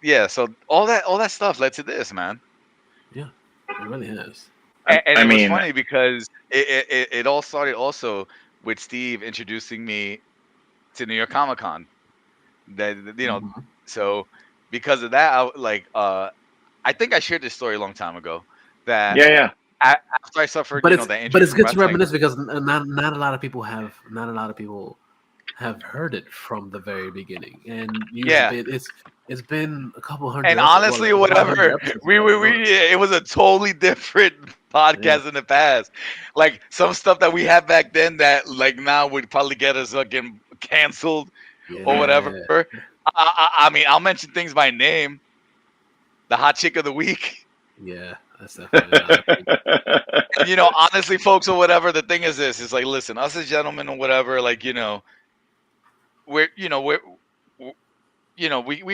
Yeah, so all that stuff led to this, man. Yeah, it really has. And it was funny because it all started also with Steve introducing me to New York Comic Con. That, you know, so because of that, I think I shared this story a long time ago. That after I suffered, but it's good to reminisce because not a lot of people have heard it from the very beginning, and it's been a couple hundred. And honestly, whatever, it was a totally different podcast in the past. Like some stuff that we had back then that like now would probably get us getting canceled or whatever. I mean, I'll mention things by name. The hot chick of the week. Yeah, that's definitely. And, you know, honestly, folks, or whatever. The thing is, this is like, listen, us as gentlemen or whatever, like, you know, we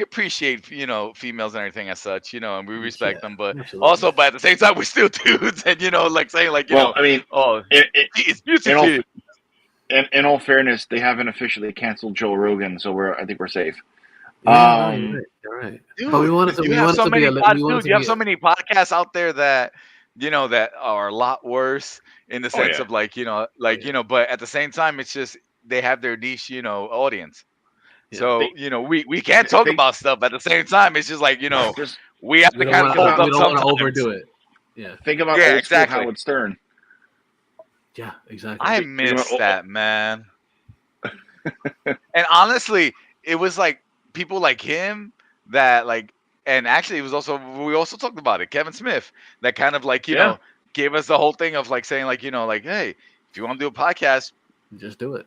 appreciate, you know, females and everything as such, you know, and we respect them, but also, but at the same time, we're still dudes, and, you know, like saying, like, you know, I mean, it's beautiful. In all fairness, they haven't officially canceled Joe Rogan, so I think we're safe. Yeah, you're right. Dude, but we wanted to. You have so many podcasts out there that, you know, that are a lot worse in the sense of like, you know, like, you know, but at the same time, it's just they have their niche, you know, audience. So, you know, we can't talk about stuff at the same time. It's just like, you know, we have to kind of hold up. We don't want to overdo it. Yeah. Think about old school Howard Stern. Yeah, exactly. I miss that, man. And honestly, it was like people like him that like, and actually it was also, we also talked about it, Kevin Smith, that kind of like, you know, gave us the whole thing of like saying like, you know, like, hey, if you want to do a podcast, just do it.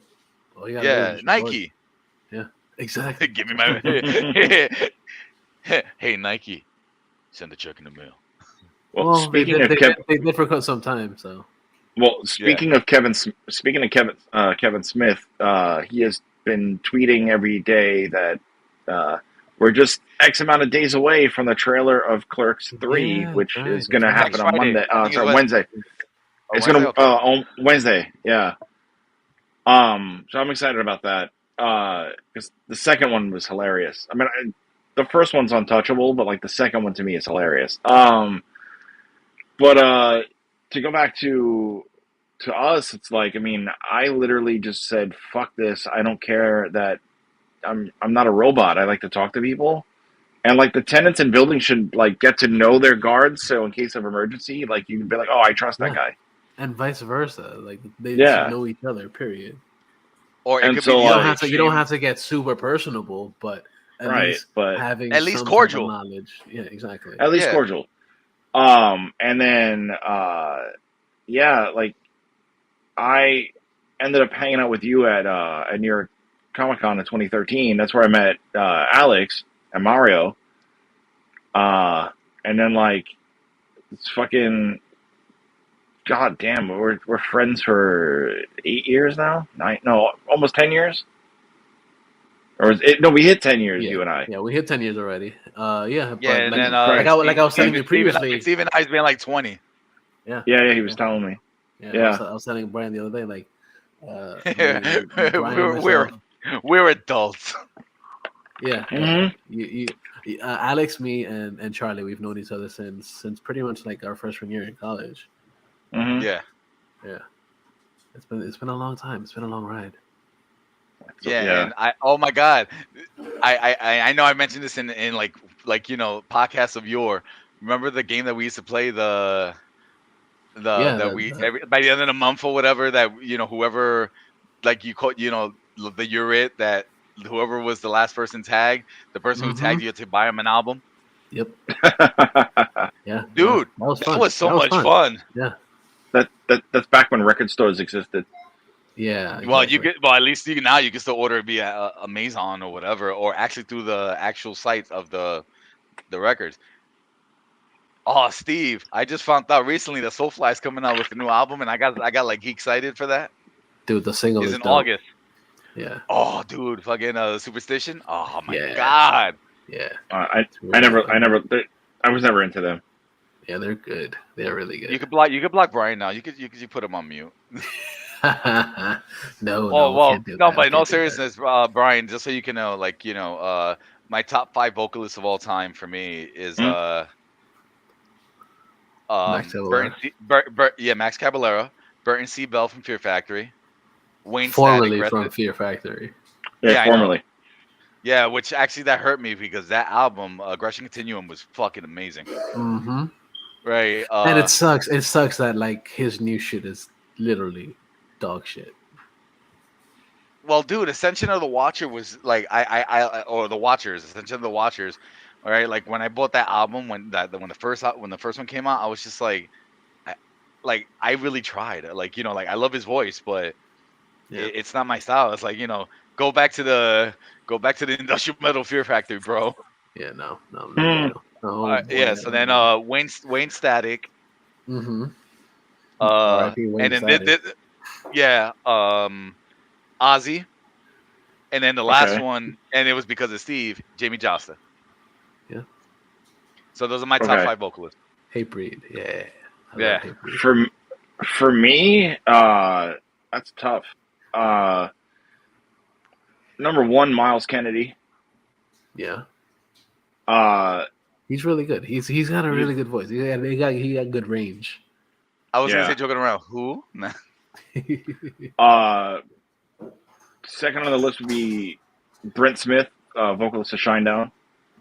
Nike. Yeah, exactly. Give me my hey, Nike, send a check in the mail. Well, speaking of Kevin, they did for some time, so. Well, speaking of Kevin Smith, he has been tweeting every day that we're just X amount of days away from the trailer of Clerks 3, which is going to happen on Monday. Wednesday. It's going to on Wednesday. Yeah. So I'm excited about that because the second one was hilarious. I mean, the first one's untouchable, but like the second one to me is hilarious. But to go back to to us, it's like, I mean, I literally just said, "Fuck this! I don't care that I'm not a robot. I like to talk to people." And like the tenants in buildings should like get to know their guards, so in case of emergency, like you can be like, "Oh, I trust that guy," and vice versa. Like they should know each other. Period. Or it and could so, be you don't have to get super personable, but at least having at least some cordial type of knowledge. Yeah, exactly. At least cordial. And then like I ended up hanging out with you at New York Comic Con in 2013. That's where I met Alex and Mario. And then like it's fucking god damn, we're friends for 8 years now. Almost 10 years. Or is it? No, we hit 10 years. You and I. Yeah, we hit 10 years already. Yeah, but and then like I was telling you previously, Steve and I's been like 20. Yeah. He was telling me. Yeah. I was telling Brian the other day, like, we're adults. Yeah. Mm-hmm. Alex, me, and Charlie, we've known each other since pretty much like our freshman year in college. Mm-hmm. Yeah. It's been a long time. It's been a long ride. And oh my god, I know I mentioned this in like podcasts of yore. Remember the game that we used to play by the end of the month or whatever, that whoever like you call the you're it, that whoever was the last person tagged, the person who tagged you had to buy him an album. Yep. Yeah, dude, that was so much fun. Yeah, that's back when record stores existed. Yeah. Exactly. Well, at least now you can still order it via Amazon or whatever, or actually through the actual sites of the records. Oh, Steve, I just found out recently that Soulfly is coming out with a new album, and I got like excited for that. Dude, the single is in dope. August. Yeah. Oh, dude, fucking Superstition. Oh my god. Yeah. I was never into them. Yeah, they're good. They're really good. You could block Brian now. You could put him on mute. No. But in all seriousness, Brian, just so you can know, like my top 5 vocalists of all time for me is Max Caballera. Max Caballera, Burton C. Bell from Fear Factory, Wayne formerly Static, from Fear Factory. Yeah, formerly. Yeah, which actually that hurt me because that album, Aggression Continuum, was fucking amazing. Mm-hmm. Right. And it sucks. It sucks that like his new shit is literally dog shit. Well, dude, Ascension of the Watcher was like or the Watchers, Ascension of the Watchers. All right, like when I bought that album when the first one came out, I was just like, I really tried. Like like I love his voice, but it's not my style. It's like go back to the industrial metal Fear Factory, bro. Yeah, no. So then Wayne Static. Mm-hmm. And then Ozzy, and then the last one, and it was because of Steve, Jamie Josta. Yeah. So those are my top 5 vocalists. Hatebreed, yeah. Hatebreed. For me, that's tough. Number 1, Miles Kennedy. Yeah. He's really good. He's got a really good voice. He got good range. I was gonna say, joking around. Who? Nah. Second on the list would be Brent Smith, vocalist of Shinedown.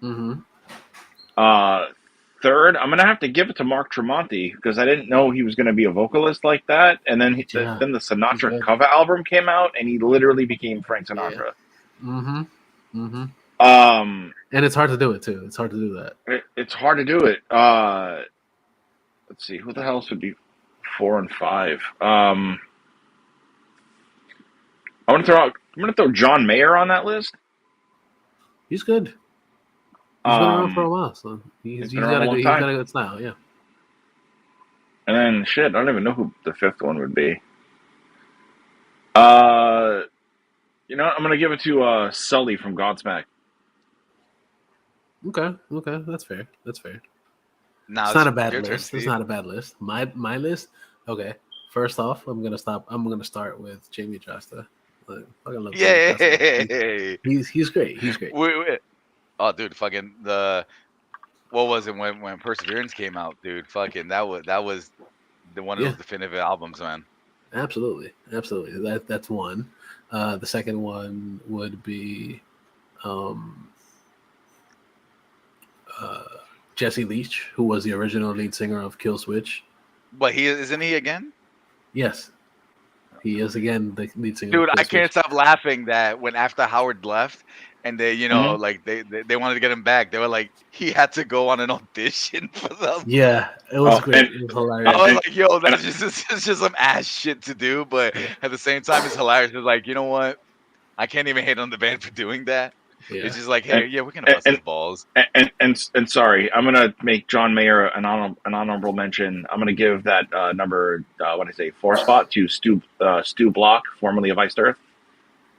Mm-hmm. Third, I'm gonna have to give it to Mark Tremonti because I didn't know he was gonna be a vocalist like that. And then then the Sinatra cover album came out, and he literally became Frank Sinatra. Yeah. Mm-hmm. Mm-hmm. And it's hard to do it too. It's hard to do that. It's hard to do it. Let's see, who the hell else would be 4 and 5? I'm gonna throw John Mayer on that list. He's good. He's been around for a while, so he's got a good style, yeah. And then I don't even know who the 5th one would be. I'm gonna give it to Sully from Godsmack. Okay, that's fair. No, it's not a bad list. It's not a bad list. My list. Okay, first off, I'm gonna start with Jamie Josta. I love Jamie Josta. He's great. He's great. Wait. Oh, dude, fucking what was it when Perseverance came out, dude? Fucking that was the one of those definitive albums, man. Absolutely. That's one. The second one would be um, Jesse Leach, who was the original lead singer of Killswitch. But isn't he again? Yes, he is again the lead singer. Dude, I can't stop laughing that when after Howard left, and they, like they wanted to get him back. They were like, he had to go on an audition for them. Yeah, it was great. It was hilarious. I was like, yo, that's just some ass shit to do, but at the same time, it's hilarious. It's like, you know what? I can't even hate on the band for doing that. Yeah. It's just like, hey, we're gonna bust his balls. And sorry, I'm gonna make John Mayer an honorable mention. I'm gonna give that number 4 spot to Stu Block, formerly of Iced Earth.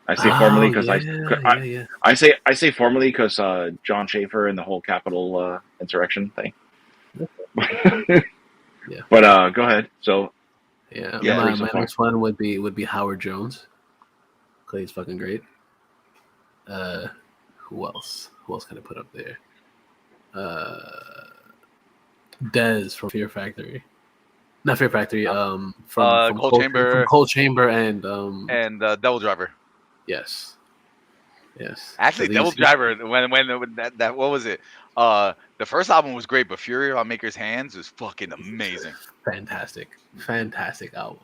I say formerly because I say formerly because John Schaefer and the whole Capitol insurrection thing. Yeah. But go ahead. So my next one would be Howard Jones. Because he's fucking great. Who else? Who else can I put up there? Dez from Fear Factory. Not Fear Factory. From Cold Chamber. From Cold Chamber and Devil Driver. Yes. Actually, Devil Driver. When that what was it? The first album was great, but Fury on Maker's Hands was fucking amazing. Fantastic album.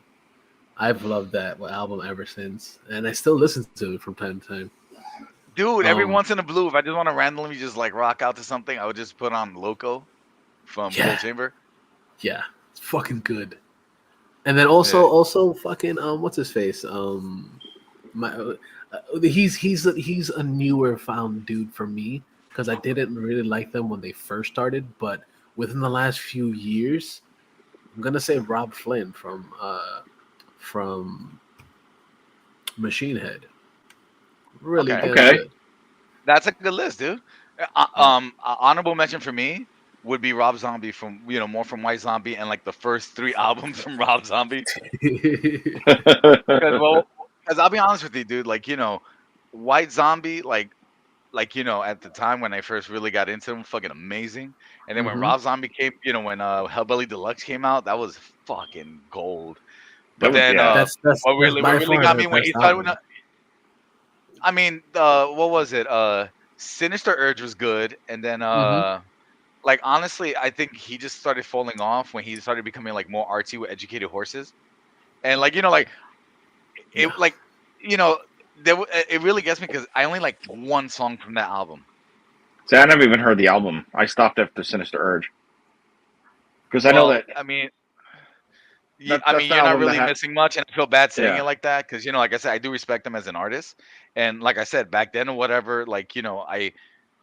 I've loved that album ever since, and I still listen to it from time to time. Dude, every once in a blue, if I just want to randomly just like rock out to something, I would just put on Loco from Cold Chamber. Yeah, it's fucking good. And then also fucking what's his face? He's a newer found dude for me because I didn't really like them when they first started, but within the last few years, I'm gonna say Rob Flynn from Machine Head. Really good. That's a good list, dude. Honorable mention for me would be Rob Zombie from more from White Zombie and like the first 3 albums from Rob Zombie. Because I'll be honest with you, dude. Like White Zombie, like at the time when I first really got into them, fucking amazing. And then when Rob Zombie came, when Hellbilly Deluxe came out, that was fucking gold. But then what really got me when he started. I mean, what was it? Sinister Urge was good, and then like honestly, I think he just started falling off when he started becoming like more artsy with Educated Horses, and like it really gets me because I only like one song from that album. See, I never even heard the album. I stopped after Sinister Urge because I know that. I mean, you're not really missing much, and I feel bad saying it like that because like I said, I do respect him as an artist, and like I said back then or whatever, like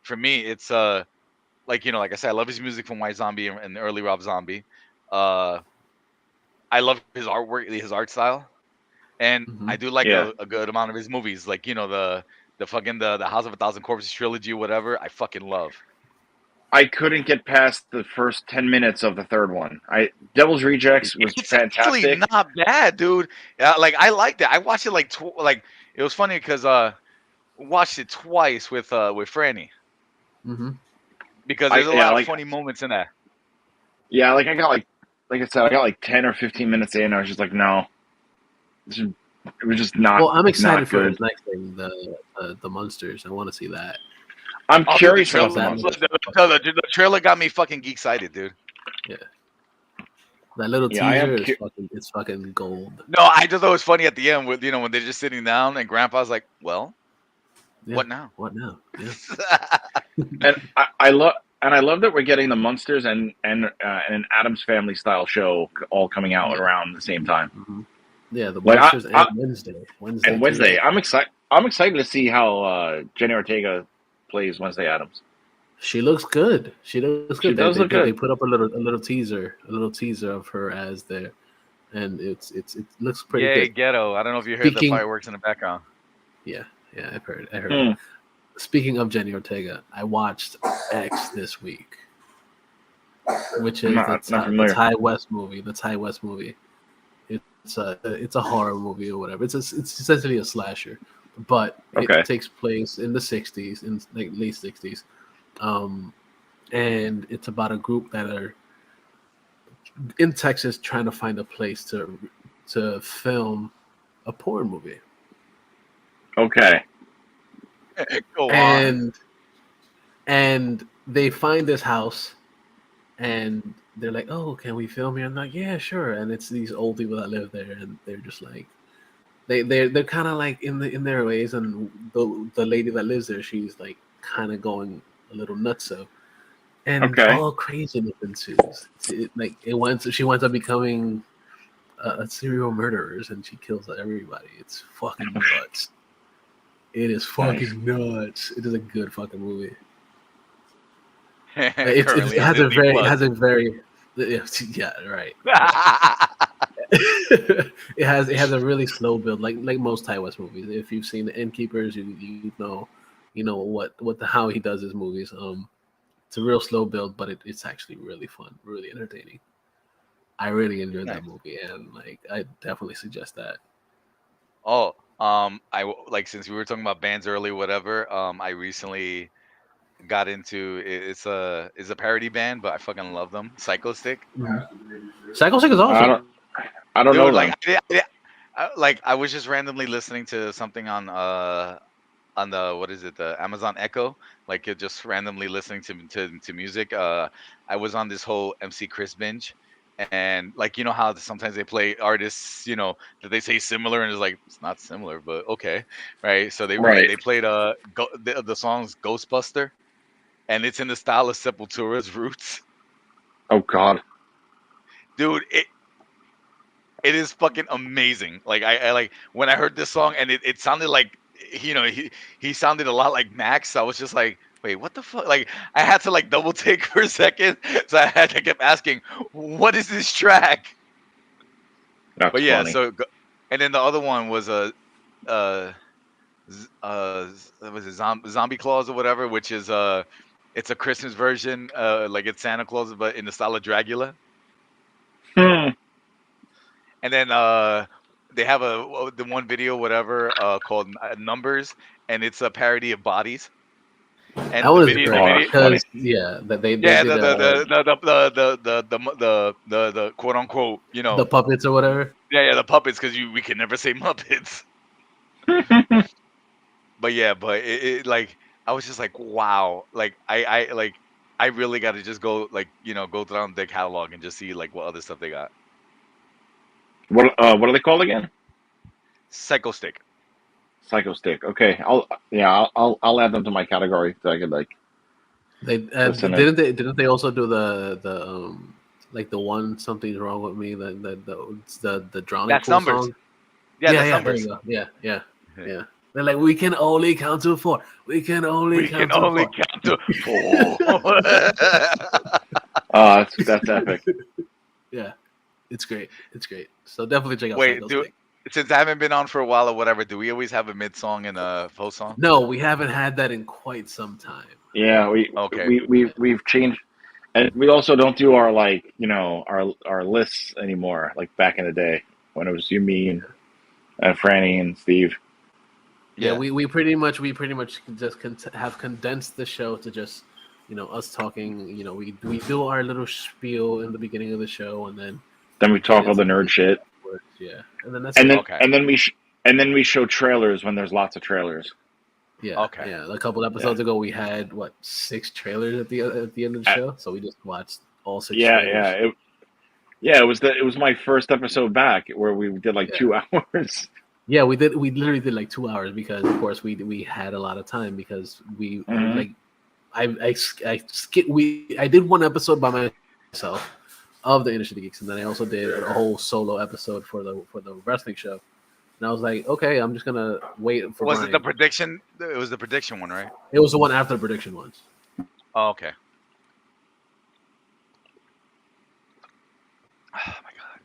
for me, it's like I said, I love his music from White Zombie and the early Rob Zombie. I love his artwork, his art style, and I do like a good amount of his movies, like the fucking the House of a Thousand Corpses trilogy, whatever. I fucking love. I couldn't get past the first 10 minutes of the third one. Devil's Rejects was fantastic. Actually not bad, dude. Like I liked it. I watched it like it was funny because watched it twice with Franny. Because there's a lot of funny moments in that. Yeah, like I got like I said, I got like 10 or 15 minutes in. I was just like, no, it was just not. Well, I'm excited for his next thing, the Monsters. I want to see that. I'm curious about that. The trailer got me fucking geek excited, dude. Yeah. That little teaser is fucking gold. No, I just thought it was funny at the end with when they're just sitting down and Grandpa's like, "Well, what now? What now?" Yeah. And I love that we're getting the Munsters and an Addams Family style show all coming out around the same time. Yeah, the Munsters and Wednesday. I'm excited to see how Jenny Ortega plays Wednesday Addams. She looks good. She does look good. They put up a little teaser of her as there, and it looks pretty good. Yay, ghetto! I don't know if you heard the fireworks in the background. Yeah, I've heard. Speaking of Jenny Ortega, I watched X this week, which is the Ty West movie. The Ty West movie. It's a horror movie or whatever. It's essentially a slasher, but it takes place in the 60s, in like late 60s. And it's about a group that are in Texas trying to find a place to to film a porn movie. Okay. Go on. And they find this house, and they're like, "Oh, can we film here?" I'm like, "Yeah, sure." And it's these old people that live there, and they're just like, they're kind of like in their ways, and the lady that lives there, she's like kind of going a little nutso, and Okay. all craziness ensues. She winds up becoming a serial murderer, and she kills everybody. It's fucking nuts. It is fucking nuts. It is a good fucking movie. It has a very yeah, right. It has a really slow build, like most Ty West movies. If you've seen the Innkeepers, you know how he does his movies. It's a real slow build, but it's actually really fun, really entertaining. I really enjoyed that movie, and like I definitely suggest that. Oh, since we were talking about bands earlier, whatever. I recently got into it's a parody band, but I fucking love them. Psycho Stick. Psycho Stick is awesome. I don't know them. I was just randomly listening to something on the what is it, the Amazon Echo, like just randomly listening to music. I was on this whole MC Chris binge, and like, you know how sometimes they play artists, that they say similar, and it's like it's not similar, but okay, right? So they played the songs Ghostbuster, and it's in the style of Sepultura's Roots. Oh God, dude, it is fucking amazing. Like I like when I heard this song, and it sounded like, he sounded a lot like Max. So I was just like, wait, what the fuck? Like I had to like double take for a second, so I kept asking, what is this track? That's but yeah, funny. so and then the other one was was it Zombie Claus or whatever, which is it's a Christmas version, like it's Santa Claus but in the style of Dracula. And then they have the one video, whatever, called Numbers, and it's a parody of Bodies. And that was the video, great because they did the quote unquote, the puppets or whatever. Yeah, the puppets, because we can never say Muppets. But it like I was just like, wow, like I really got to just go go down their catalog and just see like what other stuff they got. What are they called again? Psycho Stick. Psycho Stick. Okay, I'll add them to my category so I could like. They didn't they also do the like the one Something's Wrong with Me, the drowning that's Numbers song? that's Numbers. Yeah. They're like, we can only count to 4. We can only count to 4. Oh, that's epic. Yeah, it's great. So definitely check out. Wait, since I haven't been on for a while or whatever, do we always have a mid song and a post song? No, we haven't had that in quite some time. Yeah, we've changed, and we also don't do our our lists anymore, like back in the day when it was you, me, and Franny and Steve. Yeah, we pretty much just have condensed the show to just us talking. We do our little spiel in the beginning of the show, and then we talk all the nerd shit. Yeah, and then and then we show trailers when there's lots of trailers. Yeah. Okay. Yeah. A couple episodes ago, we had 6 trailers at the end of the show, so we just watched all 6. Trailers. It was my first episode back where we did 2 hours. Yeah, we did. We literally did 2 hours because, of course, we had a lot of time because we I did one episode by myself of the InnerCityGeeks, and then I also did a whole solo episode for the wrestling show. And I was like, okay, I'm just gonna wait for. Was it the prediction? It was the prediction one, right? It was the one after the prediction ones. Oh, okay. Oh my god.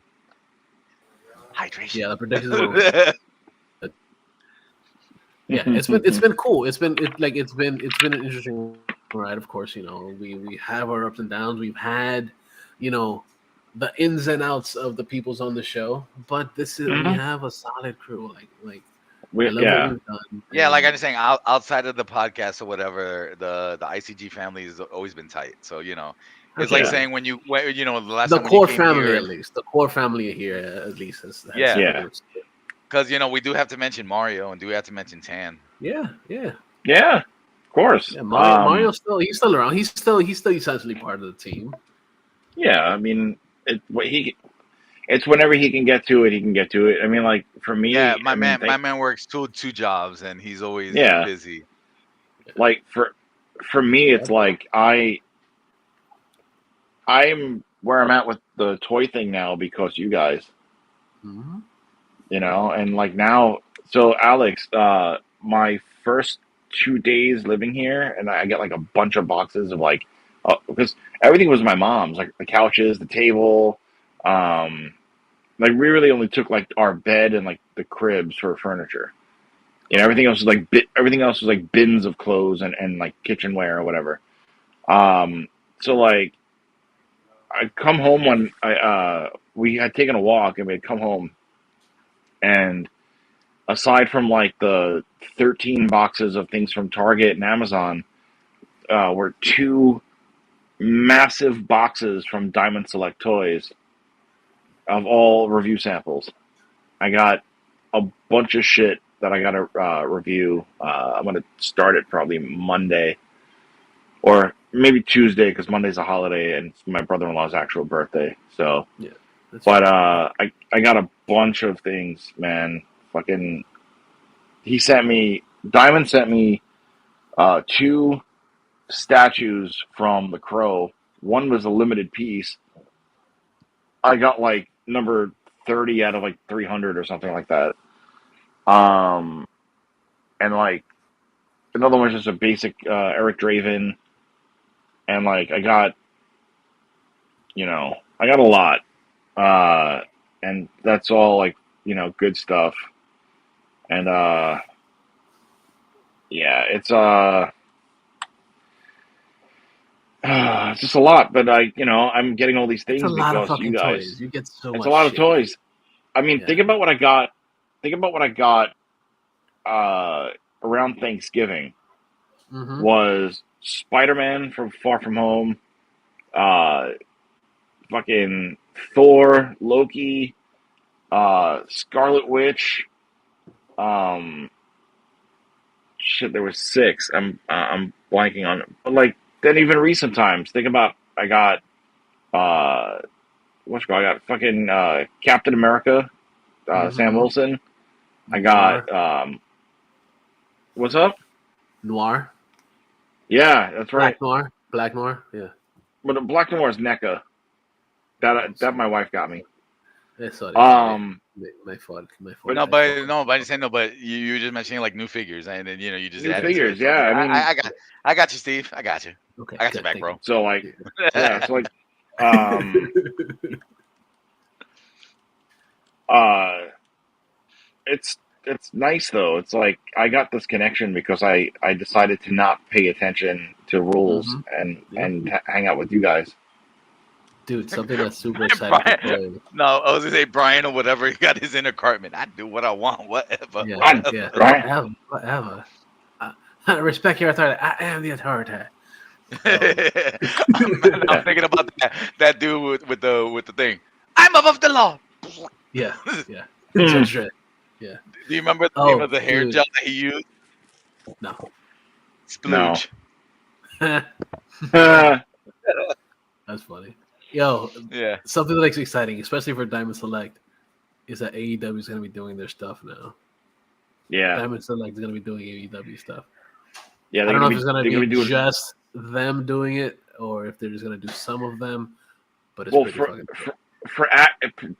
Hydration. Yeah, the predictions. Yeah, it's been cool. It's been an interesting ride. Of course, we have our ups and downs. We've had, the ins and outs of the peoples on the show, but we have a solid crew. Like what we've done. Yeah, like I'm saying, outside of the podcast or whatever, the ICG family has always been tight. So It's like saying when you the last the time when core you came family here, at least the core family here at least has because we do have to mention Mario and do have to mention Tan. Yeah. Of course. Yeah, Mario's he's still around. He's still essentially part of the team. Yeah, I mean, it's whenever he can get to it, he can get to it. I mean, like for me, my man works two jobs and he's always busy. Like for me, it's like I'm where I'm at with the toy thing now because you guys, and like now, so Alex, my first 2 days living here, and I get like a bunch of boxes of like, because everything was my mom's, like the couches, the table, like we really only took like our bed and like the cribs for furniture. Everything else was like bins of clothes and like kitchenware or whatever. So like I come home when we had taken a walk and we had come home, and aside from like the 13 boxes of things from Target and Amazon, were 2 massive boxes from Diamond Select Toys of all review samples. I got a bunch of shit that I got to review. I'm going to start it probably Monday or maybe Tuesday because Monday's a holiday and it's my brother-in-law's actual birthday. So, but I got a bunch of things, man. Fucking, Diamond sent me 2 statues from The Crow. One was a limited piece. I got like number 30 out of like 300 or something like that. And like another one's just a basic Eric Draven, and like I got a lot, and that's all like good stuff, and it's it's just a lot, but I'm getting all these things because you guys. Toys. You get so much. It's a lot of toys. I mean, think about what I got. Think about what I got around Thanksgiving. Was Spider-Man from Far From Home, fucking Thor, Loki, Scarlet Witch. Shit, there was 6. I'm blanking on it. But like then even recent times, think about I got I got fucking Captain America, Sam Wilson. I got what's up? Noir. Yeah, that's right. Black Noir. Yeah. But Black Noir is NECA. That my wife got me. Sorry. My fault. No, but you just mentioning like new figures, and then you just new figures. Yeah, I mean, I got you, Steve. I got you. Okay, I got your back, bro. So like, it's like, it's nice though. It's like I got this connection because I decided to not pay attention to rules and hang out with you guys. Dude, something that's super exciting. No, I was gonna say Brian or whatever. He got his inner Cartman. I do what I want, whatever. Yeah. Whatever. I respect your authority. I am the authority. I'm thinking about that dude with the thing. I'm above the law. Yeah. That's right. Yeah. Do you remember the name of the hair gel that he used? No. Splooge. No. That's funny. Yo, yeah. Something that's exciting, especially for Diamond Select, is that AEW is going to be doing their stuff now. Yeah. Diamond Select is going to be doing AEW stuff. Yeah, I don't know if it's going to be just them doing it or if they're just going to do some of them. But it's pretty fucking cool.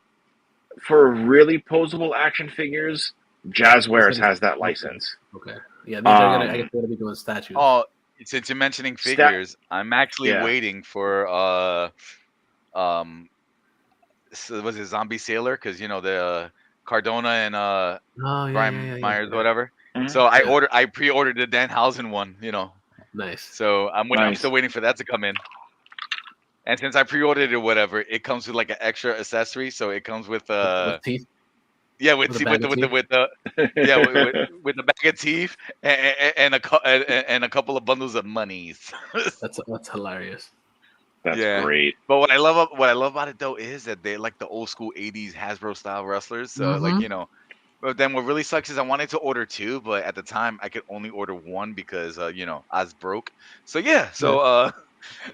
For really posable action figures, Jazzwares has that license. Okay. Yeah, I guess they're going to be doing statues. Oh, since you're mentioning figures, I'm actually waiting for so was it Zombie Sailor? Because the Cardona and Brian Myers, whatever. Mm-hmm. So I pre-ordered the Danhausen one. Nice. So I'm still waiting for that to come in. And since I pre-ordered it, whatever, it comes with like an extra accessory. So it comes with teeth. Yeah, with the bag of teeth and a couple of bundles of monies. That's hilarious. That's great. But what I love about it though is that they like the old school '80s Hasbro style wrestlers. So like but then what really sucks is I wanted to order 2, but at the time I could only order 1 because I was broke. So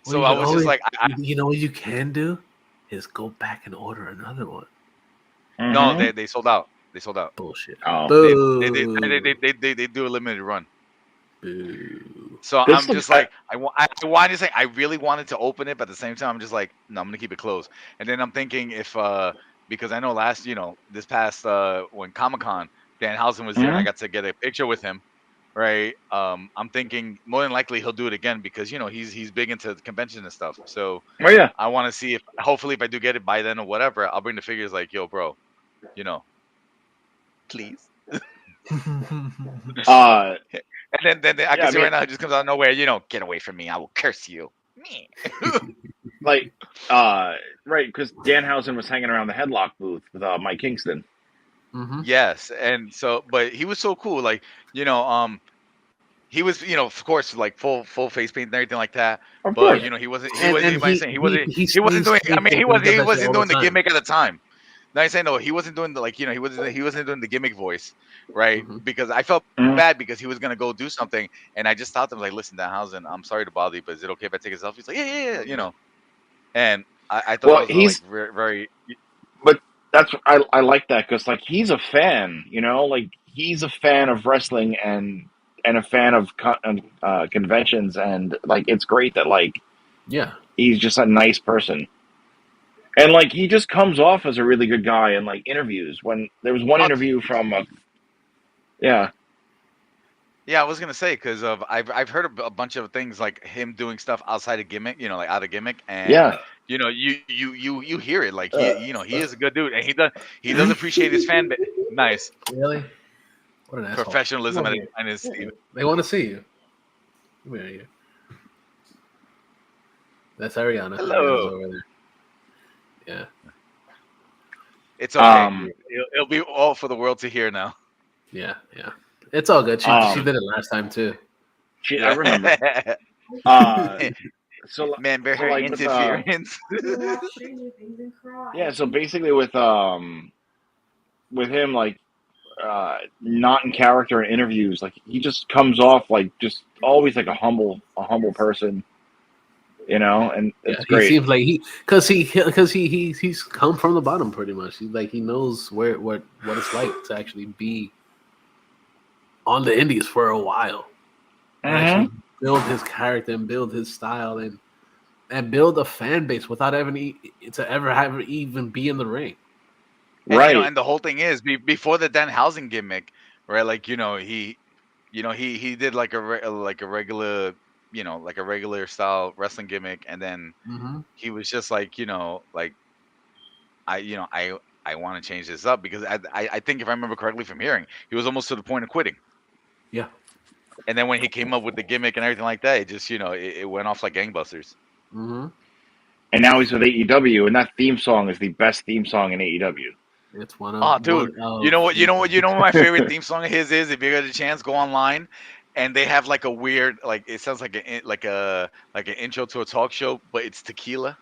so I was just like, you know what you can do is go back and order another one. No, they sold out. They sold out. Bullshit. Oh, they do a limited run. Boo. So I'm just like, I wanted to say I really wanted to open it, but at the same time I'm just like, no, I'm gonna keep it closed. And then I'm thinking if because I know this past when Comic-Con, Danhausen was there and I got to get a picture with him, right? I'm thinking more than likely he'll do it again because he's big into conventions and stuff. So I want to see if hopefully if I do get it by then or whatever, I'll bring the figures like, yo, bro, please. And then I can see right now it just comes out of nowhere, get away from me, I will curse you. Like, right, because Danhausen was hanging around the Headlock booth with Mike Kingston. Yes, and so, but he was so cool, like, he was, of course, like full face paint and everything like that. Of but course. he wasn't doing. I mean, he wasn't doing the gimmick at the time. No, I say no. He wasn't doing he wasn't doing the gimmick voice, right? Because I felt bad because he was gonna go do something, and I just thought to him like, listen, Danhausen, I'm sorry to bother you, but is it okay if I take a selfie? He's like, yeah. And I thought that was like very. But that's I like that because like he's a fan, like he's a fan of wrestling and a fan of conventions, and like it's great that like he's just a nice person. And like he just comes off as a really good guy in like interviews. When there was one interview from, I was gonna say because I've heard a bunch of things like him doing stuff outside of gimmick, like out of gimmick, and you hear it like he is a good dude and he does appreciate his fan base. Nice, really, what an asshole. Professionalism and his. They want to see you. Come here. That's Ariana. Hello. Over there. Yeah. It's okay. It'll be all for the world to hear now. Yeah. It's all good. She did it last time too. I remember. So man, bear her interference. So basically with him like not in character in interviews, like he just comes off like just always like a humble person. And it's great. He seems like he's come from the bottom pretty much. He knows what it's like to actually be on the indies for a while and actually build his character and build his style and build a fan base without ever even be in the ring. Right. And the whole thing is before the Danhausen gimmick, right? Like he did like a regular. Like a regular style wrestling gimmick, and then he was just like, I want to change this up because I think if I remember correctly from hearing, he was almost to the point of quitting. Yeah. And then when he came up with the gimmick and everything like that, it just it went off like gangbusters. And now he's with AEW, and that theme song is the best theme song in AEW. It's one of. Oh, dude! You know what my favorite theme song of his is? If you get a chance, go online. And they have like a weird, like it sounds like an intro to a talk show, but it's tequila,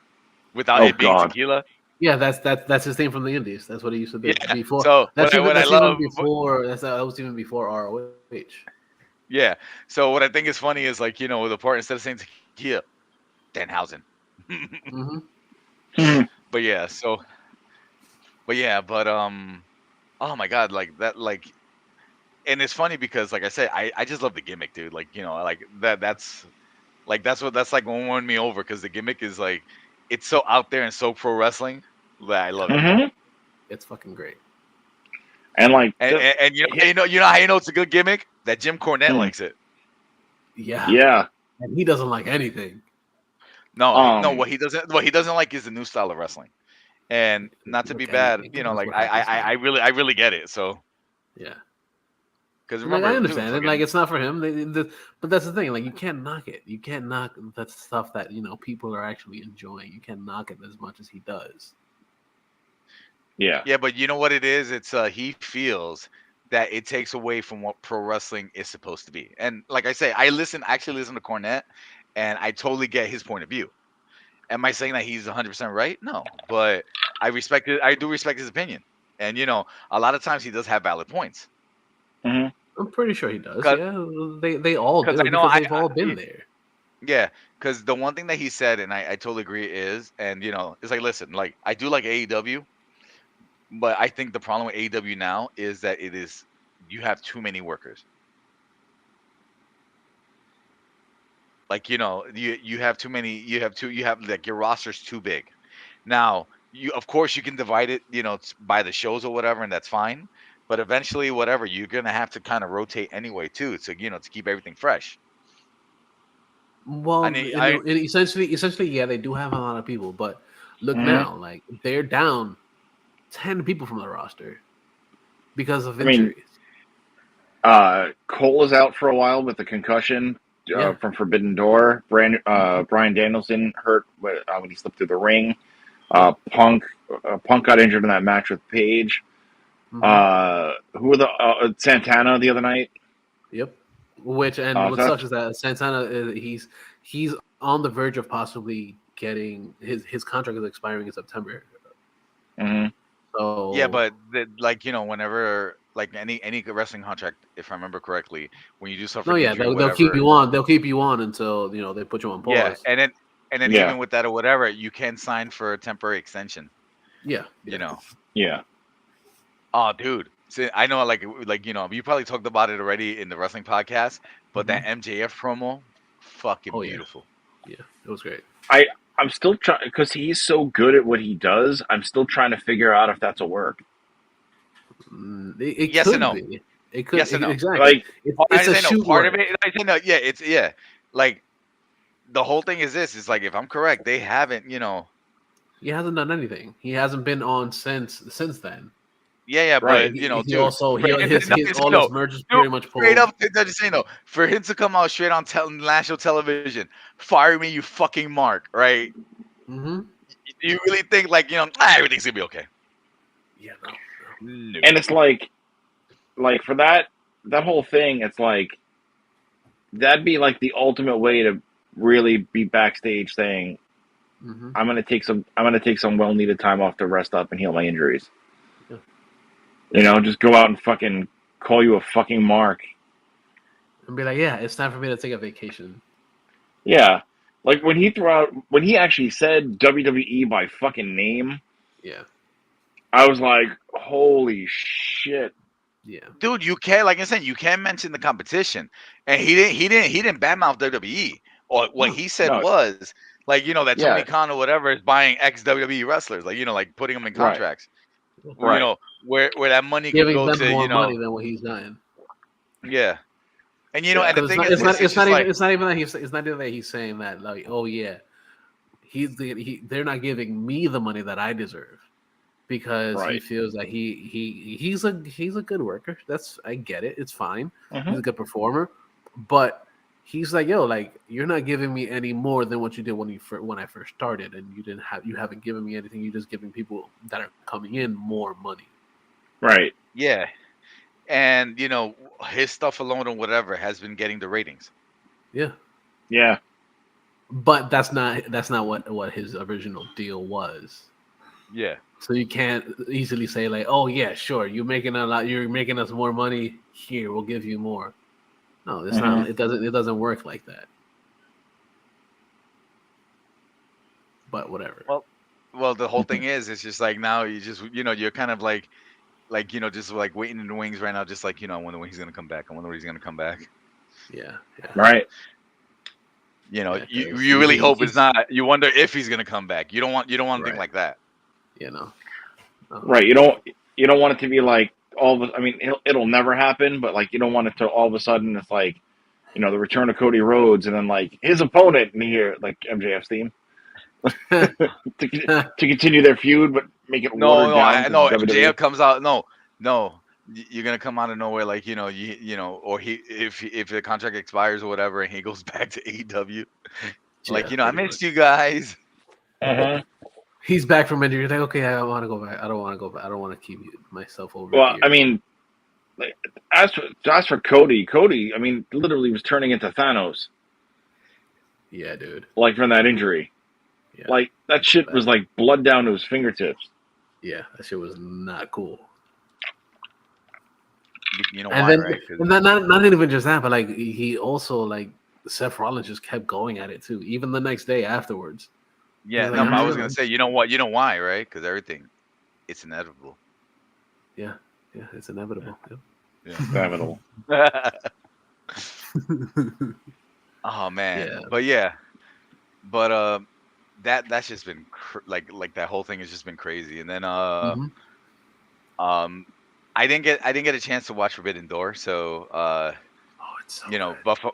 without it being tequila. Yeah, that's his theme from the Indies. That's what he used to do before. So that was even before ROH. Yeah. So what I think is funny is like the part instead of saying tequila, Danhausen. But oh my god, like that, like. And it's funny because, like I said, I just love the gimmick, dude. Like, like that's like what won me over because the gimmick is like, it's so out there and so pro wrestling that I love it. It's fucking great. And like, and you know how you know it's a good gimmick? That Jim Cornette likes it. Yeah. And he doesn't like anything. No, what he doesn't like is the new style of wrestling. And not to be bad, like I really get it. So yeah. Because remember, I understand it. Like it's not for him. But that's the thing. Like you can't knock it. You can't knock that stuff that people are actually enjoying. You can't knock it as much as he does. Yeah. Yeah, but you know what it is? It's he feels that it takes away from what pro wrestling is supposed to be. And like I say, I actually listen to Cornette, and I totally get his point of view. Am I saying that he's 100% right? No, but I respect it. I do respect his opinion, and a lot of times he does have valid points. Mm-hmm. I'm pretty sure he does. Yeah, they all do because they've all been there. Yeah, because the one thing that he said, and I totally agree, is, and it's like, listen, like I do like AEW, but I think the problem with AEW now is that you have too many workers. Like you have too many. You have like your roster's too big. Now of course you can divide it, by the shows or whatever, and that's fine. But eventually, whatever, you're gonna have to kind of rotate anyway too, so to keep everything fresh. Well, essentially, yeah, they do have a lot of people, but look now, like they're down 10 people from the roster because of injuries. Cole is out for a while with a concussion from Forbidden Door. Brian Danielson hurt when he slipped through the ring. Punk got injured in that match with Paige. Who were the Santana the other night? Yep. What sucks is that Santana he's on the verge of possibly getting his contract is expiring in September. Mm-hmm. So yeah, but whenever like any wrestling contract, if I remember correctly, when you do stuff, they'll keep you on. They'll keep you on until they put you on pause. Yeah, and then even with that or whatever, you can sign for a temporary extension. Yeah. Yeah. Oh, dude. See, I know, like you probably talked about it already in the wrestling podcast, but that MJF promo, fucking beautiful. Yeah, it was great. I'm still trying because he's so good at what he does. I'm still trying to figure out if that's a work. It yes could and no. be. It could. Yes and no. Exactly. Like it's a shoot part work. of it. I say no. Yeah, it's like the whole thing is this. It's like, if I'm correct, they haven't. He hasn't done anything. He hasn't been on since then. Yeah, right. But he dude, also his merges pretty much pulled. Straight up, just saying, for him to come out straight on national television, fire me, you fucking mark, right? Mm-hmm. You really think everything's gonna be okay? Yeah, no. And it's like for that whole thing, it's like that'd be like the ultimate way to really be backstage saying, I'm gonna take some well needed time off to rest up and heal my injuries. Just go out and fucking call you a fucking mark. And be like, yeah, it's time for me to take a vacation. Yeah. Like when he actually said WWE by fucking name. Yeah. I was like, holy shit. Yeah. Dude, you can't, like I said, you can't mention the competition. And he didn't badmouth WWE. Or what he said was like, that Tony Khan or whatever is buying ex-WWE wrestlers, like, like putting them in contracts. Right. Where that money giving could go them to more money than what he's done. Yeah, and and the thing it's not even that he's saying that, like, oh yeah, they're not giving me the money that I deserve because he feels that he's a good worker. I get it. It's fine. He's a good performer, but he's like, yo, like, you're not giving me any more than what you did when I first started, and you haven't given me anything. You're just giving people that are coming in more money. Right. Yeah. And his stuff alone or whatever has been getting the ratings. Yeah. Yeah. But that's not what his original deal was. Yeah. So you can't easily say like, oh yeah, sure, you're making us more money. Here, we'll give you more. No, it's not. It doesn't work like that. But whatever. Well, the whole thing is, it's just like now you just you're kind of like just like waiting in the wings right now, just like I wonder when he's gonna come back. I wonder when he's gonna come back. Yeah. Right. You really hope it's not. You wonder if he's gonna come back. You don't want to think like that. Right. You don't want it to be like it'll never happen, but like you don't want it to all of a sudden it's like, the return of Cody Rhodes and then like his opponent in here, like MJF's theme. to continue their feud, but make it watered down. No, MJF comes out. No, you're gonna come out of nowhere, like or if the contract expires or whatever, and he goes back to AEW, like I missed you guys. He's back from injury. He's like, okay, I want to go back. I don't want to go back. I don't want to keep myself over. Well, here. I mean, like, as for Cody, I mean, literally was turning into Thanos. Yeah, dude. Like from that injury. Yeah. Like that shit was like blood down to his fingertips. Yeah, that shit was not cool. You know why, right? And then not even just that, but like he also like Seth Rollins just kept going at it too, even the next day afterwards. Yeah, no, but I was gonna say, you know what? You know why, right? Because everything, it's inevitable. Yeah, it's inevitable. Yeah. Inevitable. Oh man, yeah. but that's just been like that whole thing has just been crazy. And then I didn't get a chance to watch Forbidden Door, so it's so you know, good. Buffalo.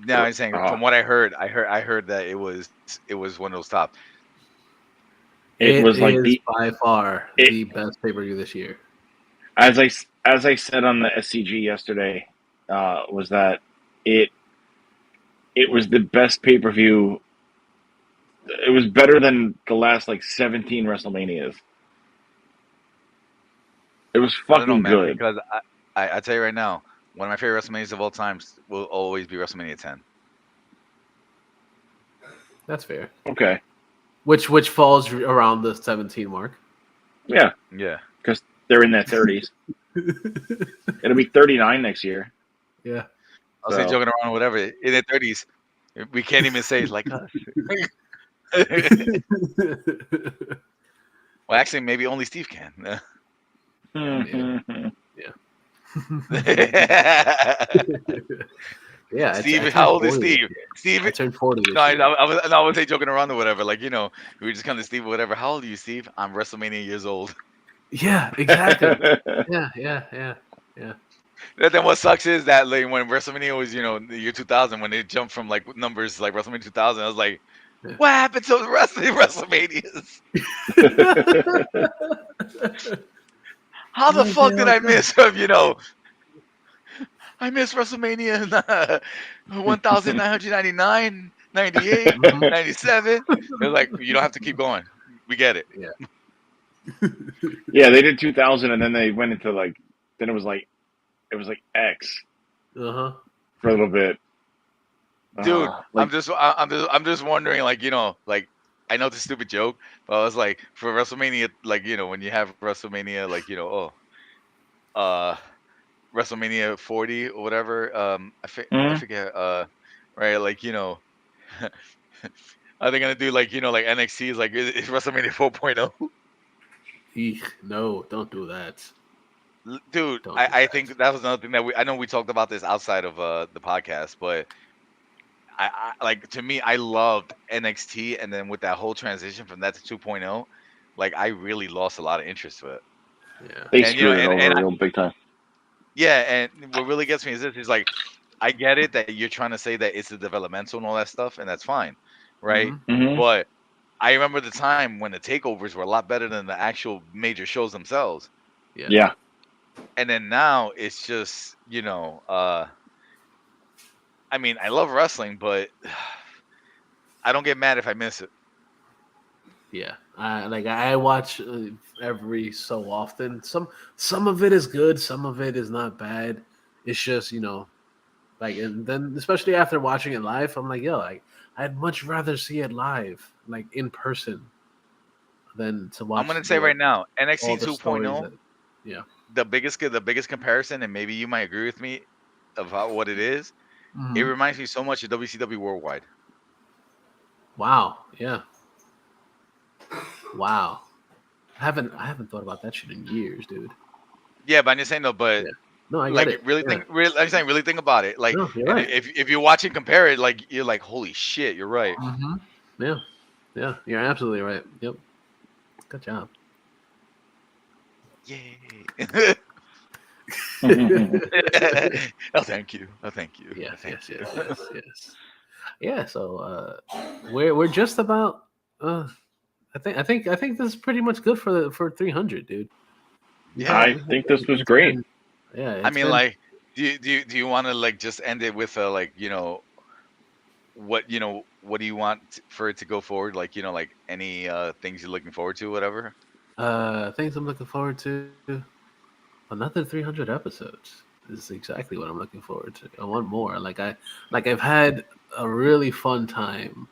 Now I'm saying from what I heard that it was one of those top. It was like by far the best pay-per-view this year. As I said on the SCG yesterday, was that it was the best pay-per-view. It was better than the last like 17 WrestleManias. It was fucking I don't know, man, good. because I tell you right now, one of my favorite WrestleManias of all time will always be WrestleMania 10. That's fair. Okay. Which falls around the 17 mark. Yeah. Yeah. Because they're in their 30s. It'll be 39 next year. Yeah. I'll say joking around, whatever. In their 30s, we can't even say it like us. Well, actually, maybe only Steve can. Yeah. Steve, how old is Steve? Steve, I turned 40 this year. year. I would say joking around or whatever. Like, you know, we just come to Steve or whatever. How old are you, Steve? I'm WrestleMania years old. Yeah, exactly. yeah. Then what sucks is that like when WrestleMania was, you know, the year 2000, when they jumped from like numbers like WrestleMania 2000, I was like, what happened to the rest of the WrestleManias? How the fuck did I miss him? You know, I missed WrestleMania 1999, 98, 97. They're like, you don't have to keep going. We get it. Yeah. Yeah, they did 2000, and then they went into then it was like X. For a little bit. Dude, I'm just wondering, like, you know, like, I know it's a stupid joke, but I was like, for WrestleMania, like, you know, when you have WrestleMania, like, you know, WrestleMania 40 or whatever, I forget, right, like, you know, are they gonna do like, you know, like NXT is like is WrestleMania 4.0? No, don't do that. Dude, I think that was another thing that I know we talked about this outside of the podcast, but I like, to me, I loved NXT, and then with that whole transition from that to 2.0, like I really lost a lot of interest to it. Yeah. They screwed it over real big time. Yeah, and what really gets me is this: is like, I get it that you're trying to say that it's the developmental and all that stuff, and that's fine, right? But I remember the time when the takeovers were a lot better than the actual major shows themselves. Yeah. And then now it's just, you know, I mean, I love wrestling, but I don't get mad if I miss it. Yeah, I watch every so often. Some of it is good, some of it is not bad. It's just, you know, like, and then especially after watching it live, I'm like, yo, I'd much rather see it live, like in person, than to watch. I'm gonna say right now, NXT 2.0. Yeah, the biggest comparison, and maybe you might agree with me about what it is. It reminds me so much of WCW Worldwide. Wow. Yeah. Wow. I haven't thought about that shit in years, dude. Yeah, but I'm just saying though. But no, I like, get it. I'm saying, really think about it. Like, no, you're right. If you watch and compare it, like, you're like, holy shit, you're right. Yeah, you're absolutely right. Yep. Good job. Yay. Oh, thank you. Yes. Yeah. So we're just about. I think this is pretty much good for 300, dude. Yeah, I think this was great. Yeah, I mean, like, do you want to like just end it with like, you know, what do you want for it to go forward? Like, you know, like any things you're looking forward to, whatever. Things I'm looking forward to. Another 300 episodes is exactly what I'm looking forward to. I want more. I've had a really fun time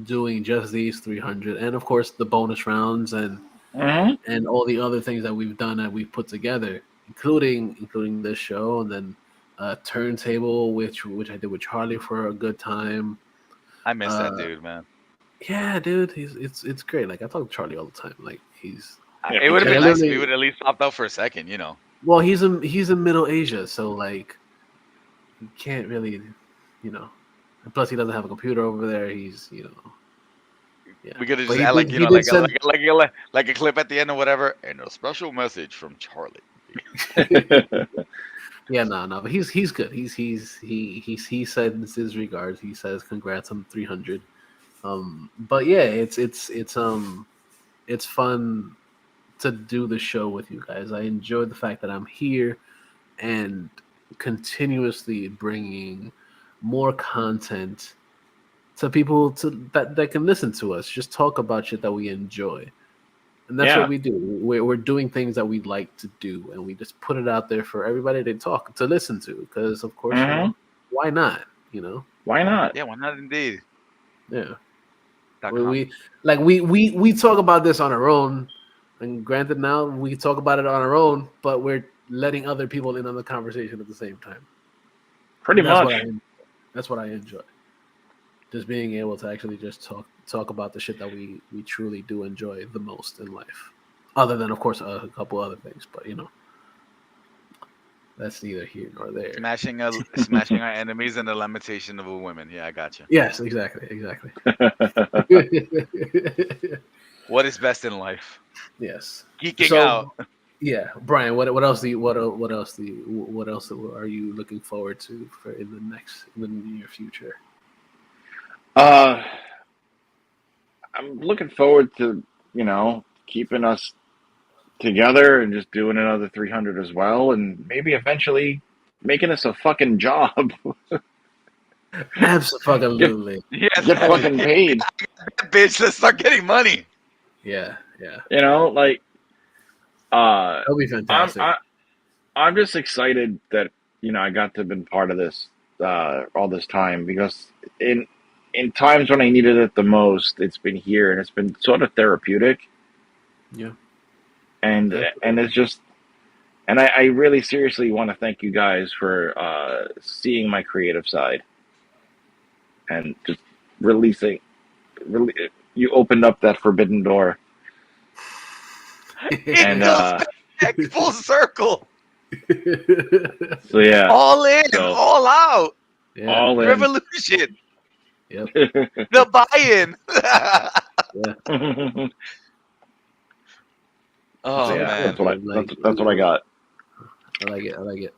doing just these 300, and of course the bonus rounds and all the other things that we've done that we've put together, including this show, and then turntable, which I did with Charlie for a good time. I miss that dude, man. Yeah, dude, it's great. Like I talk to Charlie all the time. Like it would have been nice if he would at least popped out for a second, you know. Well, he's in Middle Asia, so like he can't really, you know. And plus, he doesn't have a computer over there. He's, you know. Yeah. We could have just had like, you know, like a clip at the end or whatever, and a special message from Charlie. Yeah, no, but he's good. He sends his regards. He says congrats on 300. But yeah, it's fun to do the show with you guys. I enjoy the fact that I'm here and continuously bringing more content to people that can listen to us just talk about shit that we enjoy. And that's what we do. We're doing things that we like to do, and we just put it out there for everybody to listen to, because of course, you know, why not, you know? Why not? Yeah, why not indeed? Yeah. We talk about this on our own, and granted now we talk about it on our own, but we're letting other people in on the conversation at the same time. Pretty much. That's what I enjoy. Just being able to actually just talk about the shit that we truly do enjoy the most in life. Other than, of course, a couple other things, but you know, that's neither here nor there. Smashing our enemies and the limitation of a woman. Yeah, I got you. Yes, exactly. What is best in life? Yes. Geeking out. Yeah, Brian. What else are you looking forward to for in the near future? I'm looking forward to, you know, keeping us together and just doing another 300 as well, and maybe eventually making us a fucking job. Absolutely. Get fucking paid. Bitch, let's start getting money. Yeah. You know, like, that'll be fantastic. I'm just excited that, you know, I got to be part of this all this time, because in times when I needed it the most, it's been here, and it's been sort of therapeutic. Yeah. And it's just, and I really seriously want to thank you guys for seeing my creative side and just you opened up that forbidden door. And goes back full circle. So yeah, all in, all out, all in. Revolution. Yep. The buy-in. Yeah. Oh yeah, man, that's what I got. I like it.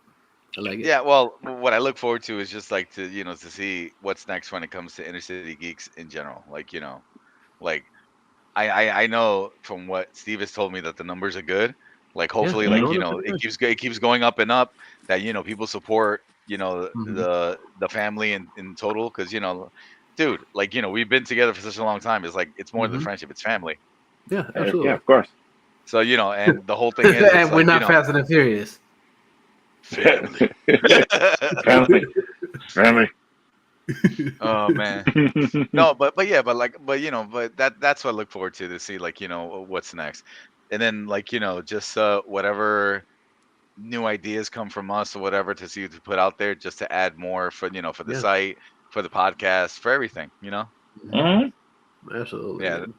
Yeah, well, what I look forward to is just like to see what's next when it comes to Inner City Geeks in general. Like, you know, like I know from what Steve has told me that the numbers are good. Like hopefully, like, you know, it keeps going up and up. That, you know, people support, you know, the family in total, because, you know, dude, like, you know, we've been together for such a long time. It's like it's more than friendship; it's family. Yeah, absolutely. Yeah, of course. So, you know, and the whole thing is, and we're not Fast and Furious. Family. Family. Oh man. No, but that's what I look forward to see, like, you know, what's next. And then, like, you know, just whatever new ideas come from us or whatever to see to put out there, just to add more for, you know, for the site, for the podcast, for everything, you know. Absolutely. Yeah. Man.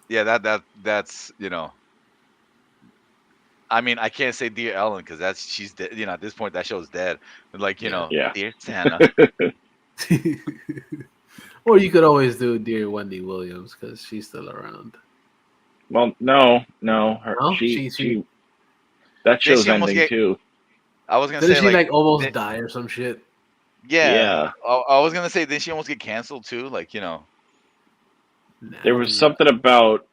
Yeah, that's, you know, I mean, I can't say Dear Ellen because she's dead. You know, at this point that show's dead. But, like, you know, Dear Santa. Or you could always do Dear Wendy Williams because she's still around. Well, no, she that show's ending too. I was gonna say, didn't she like almost die or some shit? Yeah. I was gonna say, didn't she almost get canceled too? Like, you know, there was something about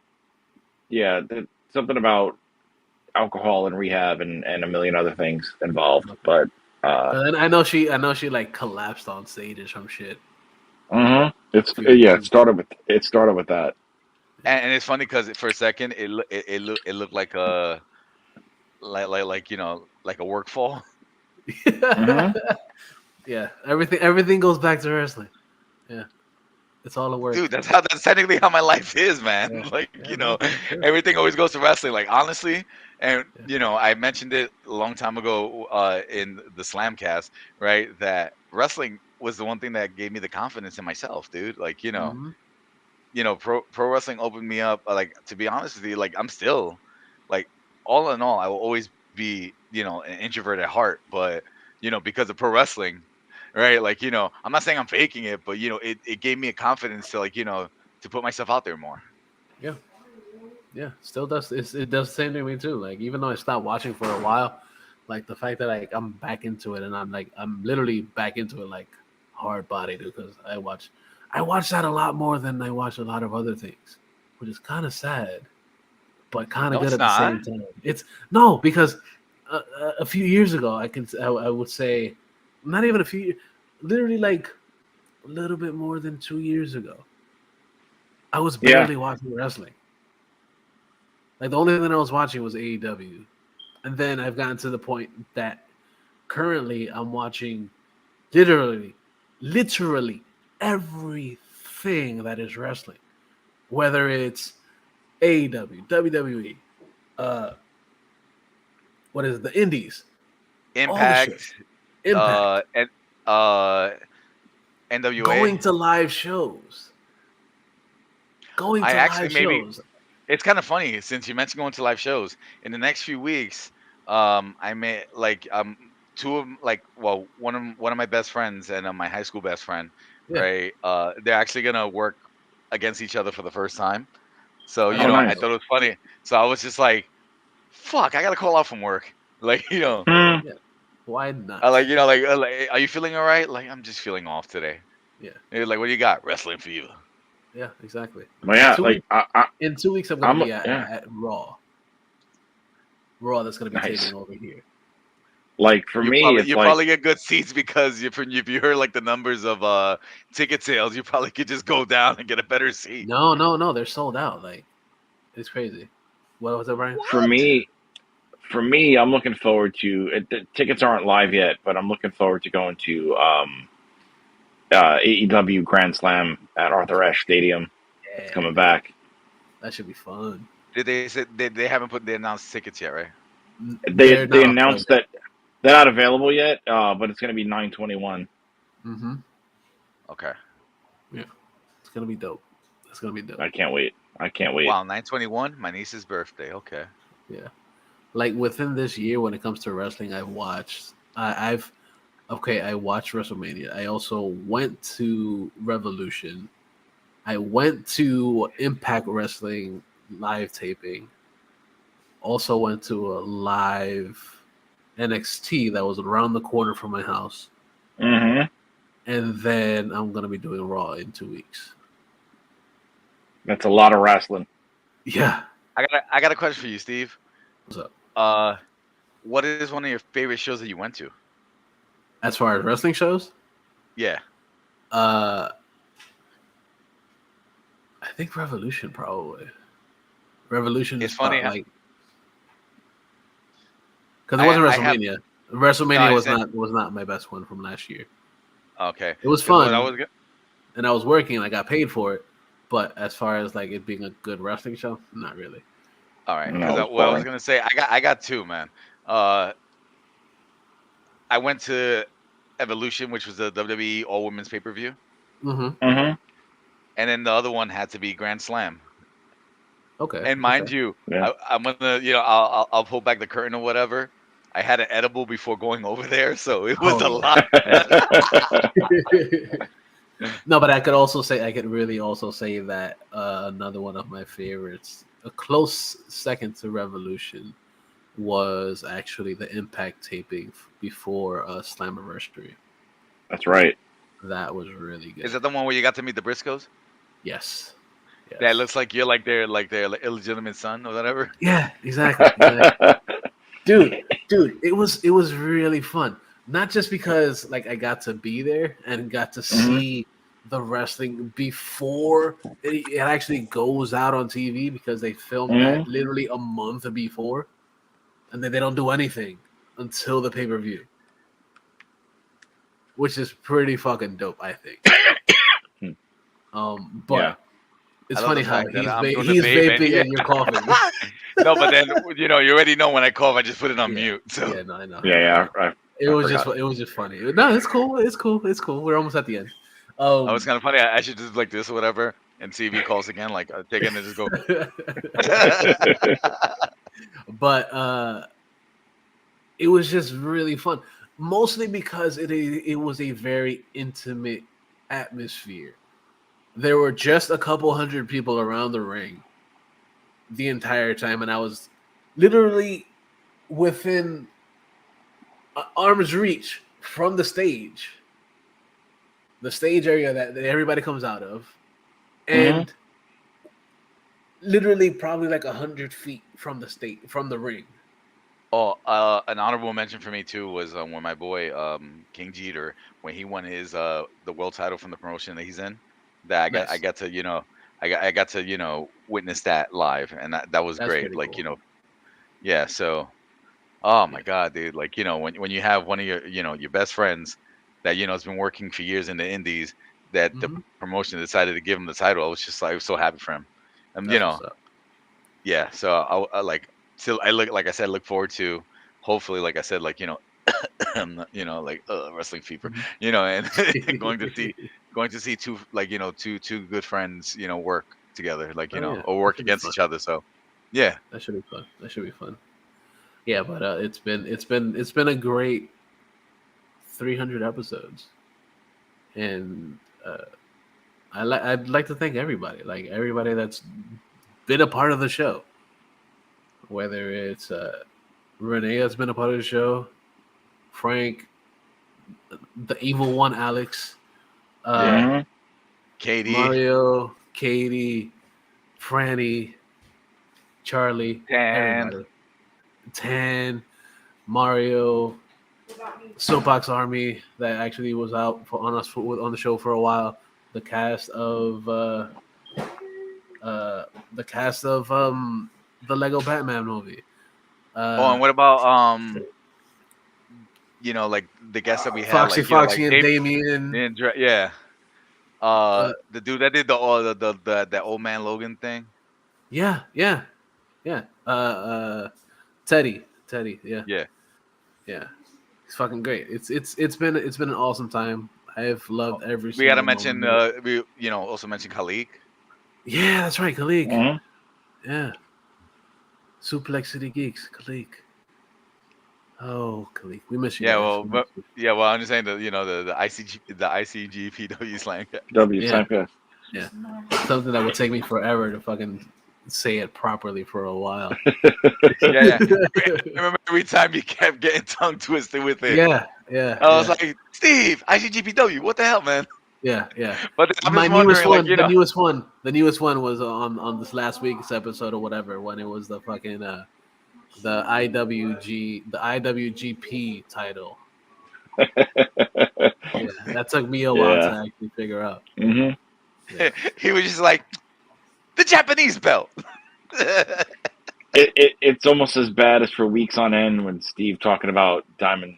alcohol and rehab and a million other things involved, but I know she like collapsed on stage or some shit. It started with that. And it's funny because for a second it looked like a you know, like a work fall. Yeah, everything goes back to wrestling. Yeah. It's all a work. Dude, that's technically how my life is, man. Everything always goes to wrestling. Like, honestly, and I mentioned it a long time ago in the Slamcast, right? That wrestling was the one thing that gave me the confidence in myself, dude. Like, pro wrestling opened me up. Like, to be honest with you, like, I'm still, like, all in all, I will always be, an introvert at heart, but because of pro wrestling, right? Like, I'm not saying I'm faking it, but it gave me a confidence to, like, to put myself out there more. Yeah, still does. It does the same to me too. Like, even though I stopped watching for a while, like the fact that like I'm back into it and I'm literally back into it like hard body, dude. Because I watch that a lot more than I watch a lot of other things, which is kind of sad, but kind of good at the same time. It's no, because a few years ago, I would say, not even a few, literally like a little bit more than 2 years ago, I was barely watching wrestling. Like, the only thing I was watching was AEW. And then I've gotten to the point that currently I'm watching literally everything that is wrestling. Whether it's AEW, WWE, what is it, the Indies, Impact, and NWA. Going to live shows. It's kind of funny since you mentioned going to live shows. In the next few weeks, I may two of one of my best friends and my high school best friend, right? They're actually gonna work against each other for the first time. So nice. I thought it was funny. So I was just like, "Fuck, I gotta call out from work." Like, why not? Like, are you feeling all right? Like, I'm just feeling off today. Yeah. Like, what do you got? Wrestling for you. Yeah, exactly. Well, yeah, in 2 weeks I'm gonna be at Raw. Raw, that's gonna be taking over here. Like, for me, you probably get good seats because if you heard like the numbers of ticket sales, you probably could just go down and get a better seat. No, they're sold out. Like, it's crazy. What was it, Brian? For me, I'm looking forward to it. The tickets aren't live yet, but I'm looking forward to going to AEW Grand Slam at Arthur Ashe Stadium. It's coming back. That should be fun. Did they haven't announced tickets yet, right? They announced that they're not available yet, but it's going to be 9/21. Mm-hmm. Okay. Yeah, it's gonna be dope. It's gonna be dope. I can't wait. Wow, 9/21, my niece's birthday. Okay. Yeah, like within this year, when it comes to wrestling, I watched WrestleMania. I also went to Revolution. I went to Impact Wrestling live taping. Also went to a live NXT that was around the corner from my house. Mm-hmm. And then I'm going to be doing Raw in 2 weeks. That's a lot of wrestling. Yeah. I got a question for you, Steve. What's up? What is one of your favorite shows that you went to? As far as wrestling shows? Yeah. I think Revolution, probably. Revolution is funny, like, because it wasn't WrestleMania. WrestleMania was not my best one from last year. Okay. It was fun. And I was working and I got paid for it. But as far as like it being a good wrestling show, not really. All right. I was gonna say, I got two, man. I went to Evolution, which was the WWE All Women's Pay Per View. Mm-hmm. Mm-hmm. And then the other one had to be Grand Slam. Okay. And mind you, I'm gonna, I'll pull back the curtain or whatever. I had an edible before going over there, so it was a lot. No, but I could really also say that another one of my favorites, a close second to Revolution, was actually the Impact taping before Slammiversary. That's right. That was really good. Is that the one where you got to meet the Briscoes? Yes. That looks like you're like their illegitimate son or whatever. Yeah, exactly. Dude, it was really fun. Not just because like I got to be there and got to see the wrestling before it actually goes out on TV, because they filmed that literally a month before, and then they don't do anything until the pay-per-view, which is pretty fucking dope, I think. But it's funny how he's vaping and you're coughing. No, but then you already know when I cough, I just put it on mute. So yeah, no, I know. Yeah. It was just funny. No, it's cool. It's cool. We're almost at the end. Oh, it's kind of funny. I should just like this or whatever and see if he calls again. Like take it and just go. But it was just really fun, mostly because it was a very intimate atmosphere. There were just a couple hundred people around the ring the entire time, and I was literally within arm's reach from the stage area that everybody comes out of, and literally probably like 100 feet from the ring. Oh, an honorable mention for me too was when my boy King Jeter, when he won his the world title from the promotion that he's in, that I got to witness that live, and that was great. Like cool. Yeah. So, oh my God, dude! Like when you have one of your best friends that has been working for years in the indies, that the promotion decided to give him the title, I was so happy for him, and yeah. So I like. So I look forward to, hopefully, like I said, like wrestling fever, and going to see two good friends, work together, or work against each other. So, yeah, that should be fun. Yeah, but it's been a great 300 episodes, and I'd like to thank everybody that's been a part of the show. Whether it's Renee that's been a part of the show, Frank, the evil one, Alex, Katie, Mario, Katie, Franny, Charlie, everybody. Tan, Mario, Soapbox Army that actually was out on the show for a while. The cast of the Lego Batman movie. And what about like the guests that we had, Foxy and Damien, and yeah, the dude that did the old man Logan thing. Yeah. Teddy, yeah. It's fucking great. It's been an awesome time. I've loved every. We gotta mention also mention Khalik. Yeah, that's right, Khalik. Yeah. Suplex City Geeks, Khalik. Oh, Khalik, we miss you. Yeah, well, I'm just saying that the ICGPW slang. Yeah, something that would take me forever to fucking say it properly for a while. yeah. I remember every time you kept getting tongue twisted with it. Yeah. I was like, Steve, ICGPW, what the hell, man? Yeah. But my newest one, the newest one was on this last week's episode or whatever, when it was the fucking the IWGP title. That took me a while to actually figure out. He was just like, the Japanese belt. It's almost as bad as for weeks on end when Steve talking about Sideshow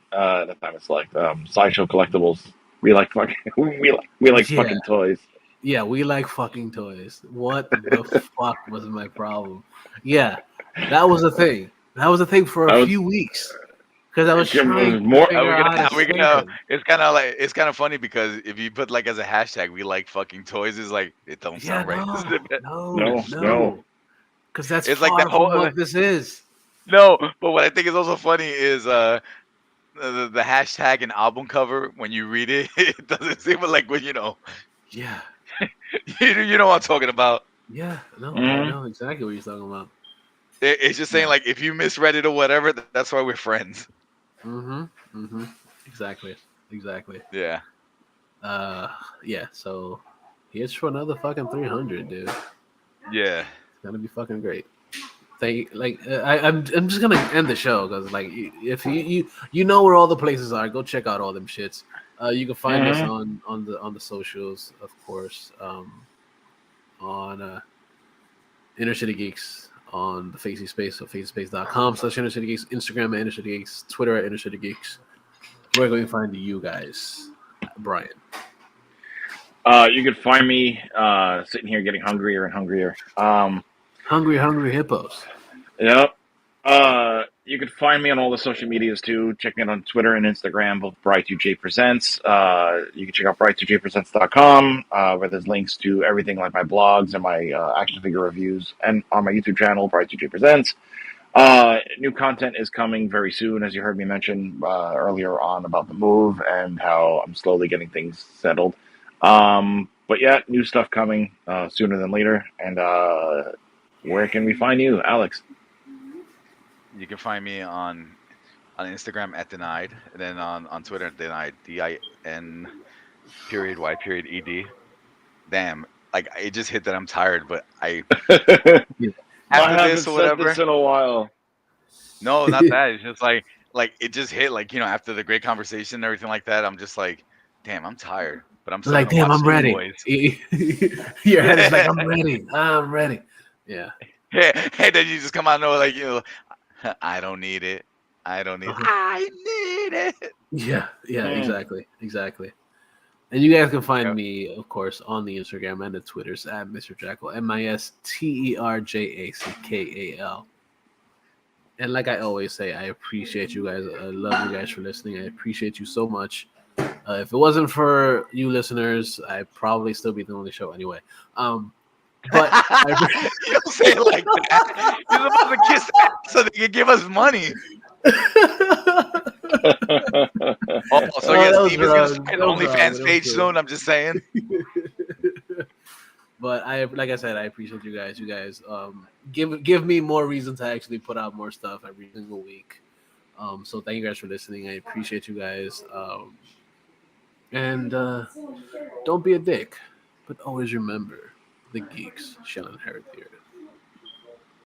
Collectibles. We like fucking fucking toys. Yeah, we like fucking toys. What the fuck was my problem? Yeah, that was a thing. That was a thing for a few weeks because I was trying more. It's kind of funny because if you put like as a hashtag, we like fucking toys, is like it don't sound right. No. Because that's it's far like the whole from what this is. No, but what I think is also funny is the hashtag and album cover. When you read it, it doesn't seem like when Yeah. you know what I'm talking about. Yeah, no, I know exactly what you're talking about. It's just saying like if you misread it or whatever, that's why we're friends. Exactly. Yeah. Yeah. So here's for another fucking 300, dude. Yeah. It's gonna be fucking great. I'm just gonna end the show because like if you know where all the places are, go check out all them shits. You can find us on the socials, of course. On InnerCityGeeks on the Facey Space, so facyspace.com/InnerCityGeeks, Instagram at InnerCityGeeks, Twitter at InnerCityGeeks. Where can we find you guys, Brian? You could find me sitting here getting hungrier and hungrier. Hungry hippos. Yep. You can find me on all the social medias too. Check me out on Twitter and Instagram, both Bright2J Presents. You can check out bright2jpresents.com, where there's links to everything like my blogs and my action figure reviews, and on my YouTube channel, Bright2J Presents. New content is coming very soon, as you heard me mention earlier on about the move and how I'm slowly getting things settled. But yeah, new stuff coming sooner than later. And where can we find you, Alex? You can find me on Instagram at Denied, and then on Twitter at Denied, DIN period Y period ED. Damn, like it just hit that I'm tired, but I after this or whatever. This in a while. No, not that. It's just like it just hit, like, you know, after the great conversation and everything like that. I'm just like, damn, I'm tired, but I'm still like, damn, I'm ready. Your head is like, I'm ready. Yeah. Hey, then you just come out and know, like, you know, I don't need it. I need it. Yeah, exactly. And you guys can find me, of course, on the Instagram and the Twitters at Mr. Jackal, MISTERJACKAL. And like I always say, I appreciate you guys. I love you guys for listening. I appreciate you so much. If it wasn't for you listeners, I'd probably still be the only show anyway. But you don't say it like that. You're supposed to kiss that so they can give us money. So yeah, Steve is going to start an OnlyFans page soon. I'm just saying. But like I said, I appreciate you guys. You guys give me more reason to actually put out more stuff every single week. So thank you guys for listening. I appreciate you guys. And don't be a dick, but always remember, the geeks shall inherit the earth.